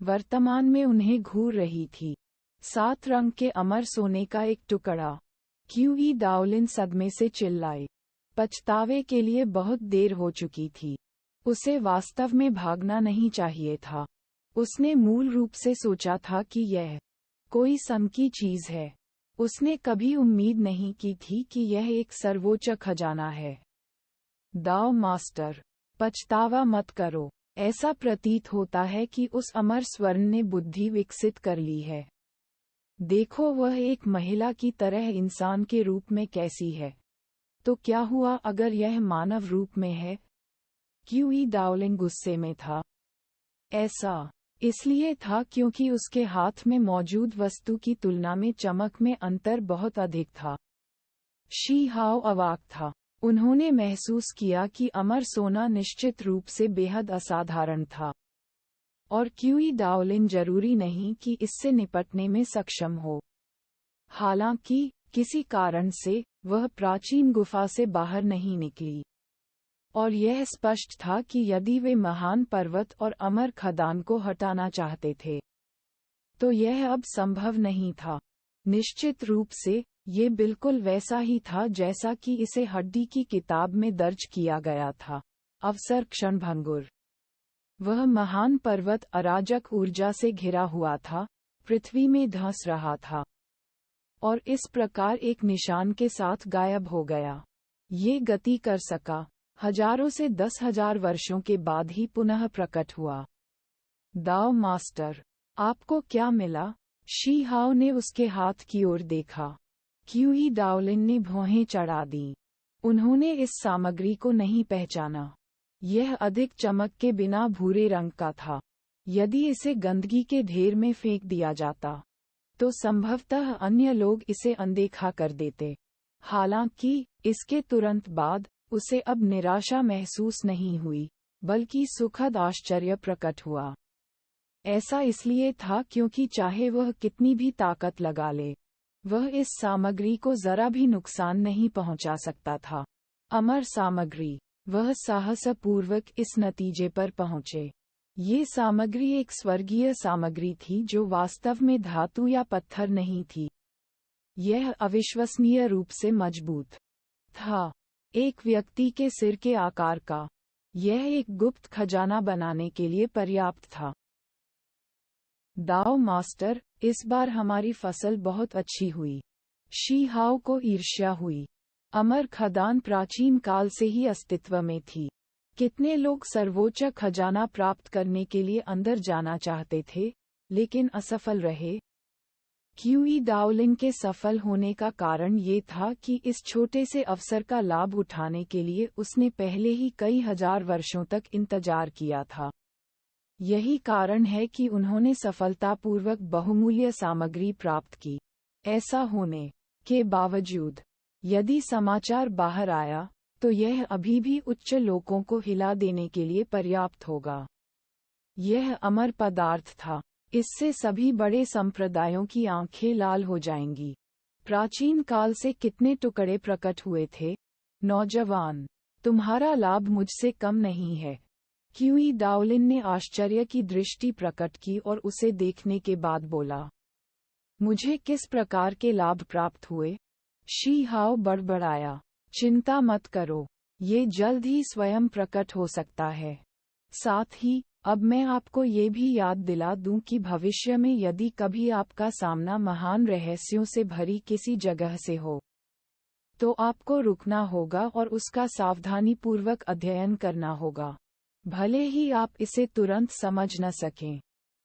वर्तमान में उन्हें घूर रही थी। 7 रंग के अमर सोने का एक टुकड़ा। क्यूई डाओलिन सदमे से चिल्लाई। पछतावे के लिए बहुत देर हो चुकी थी। उसे वास्तव में भागना नहीं चाहिए था। उसने मूल रूप से सोचा था कि यह कोई सम की चीज है। उसने कभी उम्मीद नहीं की थी कि यह एक सर्वोच्च खजाना है। दाओ मास्टर, पछतावा मत करो। ऐसा प्रतीत होता है कि उस अमर स्वर्ण ने बुद्धि विकसित कर ली है। देखो वह एक महिला की तरह इंसान के रूप में कैसी है। तो क्या हुआ अगर यह मानव रूप में है? क्यूई डाओलिन गुस्से में था। ऐसा इसलिए था क्योंकि उसके हाथ में मौजूद वस्तु की तुलना में चमक में अंतर बहुत अधिक था। शी हाओ अवाक था। उन्होंने महसूस किया कि अमर सोना निश्चित रूप से बेहद असाधारण था, और क्यूई डाओलिन जरूरी नहीं कि इससे निपटने में सक्षम हो। हालांकि, किसी कारण से, वह प्राचीन गुफा से बाहर नहीं निकली। और यह स्पष्ट था कि यदि वे महान पर्वत और अमर खदान को हटाना चाहते थे, तो यह अब संभव नहीं था। निश्चित रूप से, ये बिल्कुल वैसा ही था जैसा कि इसे हड्डी की किताब में दर्ज किया गया था। अवसर क्षणभंगुर। वह महान पर्वत अराजक ऊर्जा से घिरा हुआ था, पृथ्वी में धंस रहा था, और इस प्रकार एक निशान के साथ गायब हो गया। ये गति कर सका, हजारों से 10,000 वर्षों के बाद ही पुनः प्रकट हुआ। दाओ मास्टर, आपको क्या मिला? शी हाओ ने उसके हाथ की ओर देखा। क्यूई डाओलिन ने भौहें चढ़ा दी। उन्होंने इस सामग्री को नहीं पहचाना। यह अधिक चमक के बिना भूरे रंग का था। यदि इसे गंदगी के ढेर में फेंक दिया जाता, तो संभवतः अन्य लोग इसे अनदेखा कर देते। हालांकि, इसके तुरंत बाद, उसे अब निराशा महसूस नहीं हुई, बल्कि सुखद आश्चर्य प्रकट हुआ। ऐसा इसलिए था क्योंकि चाहे वह कितनी भी ताकत लगा ले, वह इस सामग्री को जरा भी नुकसान नहीं पहुंचा सकता था। अमर सामग्री। वह साहसपूर्वक इस नतीजे पर पहुंचे। ये सामग्री एक स्वर्गीय सामग्री थी जो वास्तव में धातु या पत्थर नहीं थी। यह अविश्वसनीय रूप से मजबूत था। एक व्यक्ति के सिर के आकार का। यह एक गुप्त खजाना बनाने के लिए पर्याप्त था। दाओ मास्टर, इस बार हमारी फसल बहुत अच्छी हुई। शी हाओ को ईर्ष्या हुई। अमर खदान प्राचीन काल से ही अस्तित्व में थी। कितने लोग सर्वोच्च खजाना प्राप्त करने के लिए अंदर जाना चाहते थे, लेकिन असफल रहे। क्यूई दाओलिन के सफल होने का कारण ये था कि इस छोटे से अवसर का लाभ उठाने के लिए उसने पहले ही कई हजार वर्षों तक इंतजार किया था। यही कारण है कि उन्होंने सफलतापूर्वक बहुमूल्य सामग्री प्राप्त की। ऐसा होने के बावजूद, यदि समाचार बाहर आया, तो यह अभी भी उच्च लोगों को हिला देने के लिए पर्याप्त होगा। यह अमर पदार्थ था। इससे सभी बड़े संप्रदायों की आंखें लाल हो जाएंगी। प्राचीन काल से कितने टुकड़े प्रकट हुए थे। नौजवान, तुम्हारा लाभ मुझसे कम नहीं है। क्यूई दाओलिन ने आश्चर्य की दृष्टि प्रकट की और उसे देखने के बाद बोला, मुझे किस प्रकार के लाभ प्राप्त हुए? शी हाओ बड़बड़ाया, चिंता मत करो, ये जल्द ही स्वयं प्रकट हो सकता है। साथ ही, अब मैं आपको ये भी याद दिला दूं कि भविष्य में यदि कभी आपका सामना महान रहस्यों से भरी किसी जगह से हो, तो आपको रुकना होगा और उसका सावधानीपूर्वक अध्ययन करना होगा। भले ही आप इसे तुरंत समझ न सकें,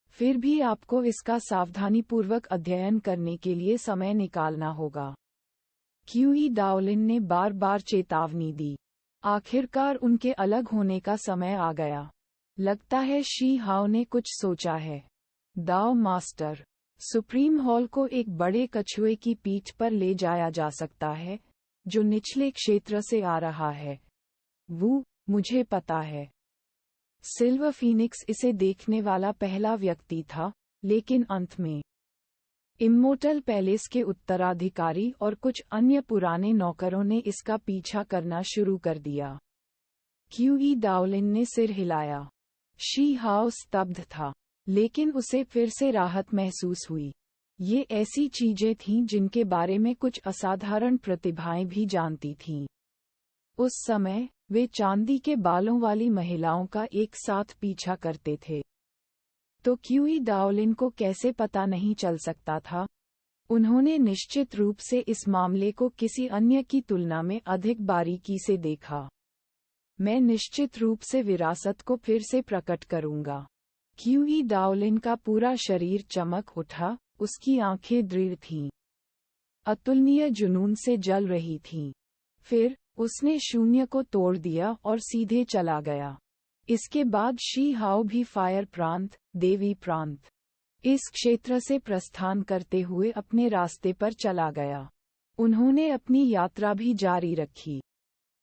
फिर भी आपको इसका सावधानीपूर्वक अध्ययन करने के लिए समय निकालना होगा। क्यूई दाओलिन ने बार बार चेतावनी दी। आखिरकार उनके अलग होने का समय आ गया। लगता है शी हाओ ने कुछ सोचा है। दाओ मास्टर, सुप्रीम हॉल को एक बड़े कछुए की पीठ पर ले जाया जा सकता है, जो निचले क्षेत्र से आ रहा है। वो, मुझे पता है। सिल्वर फीनिक्स इसे देखने वाला पहला व्यक्ति था, लेकिन अंत में इम्मोर्टल पैलेस के उत्तराधिकारी और कुछ अन्य पुराने नौकरों ने इसका पीछा करना शुरू कर दिया। क्यूई दाओलिन ने सिर हिलाया। शी हाओ स्तब्ध था, लेकिन उसे फिर से राहत महसूस हुई। ये ऐसी चीजें थीं जिनके बारे में कुछ असाधारण प्रतिभाएं भी जानती थीं। उस समय, वे चांदी के बालों वाली महिलाओं का एक साथ पीछा करते थे। तो क्यूई दाओलिन को कैसे पता नहीं चल सकता था? उन्होंने निश्चित रूप से इस मामले को किसी अन्य की तुलना में अधिक बारीकी से देखा। मैं निश्चित रूप से विरासत को फिर से प्रकट करूंगा। क्यूई दाओलिन का पूरा शरीर चमक उठा, उसकी आंखें दृढ़ थीं, अतुलनीय जुनून से जल रही थीं। फिर, उसने शून्य को तोड़ दिया और सीधे चला गया। इसके बाद शी हाओ भी फायर प्रांत, देवी प्रांत, इस क्षेत्र से प्रस्थान करते हुए अपने रास्ते पर चला गया। उन्होंने अपनी यात्रा भी जारी रखी।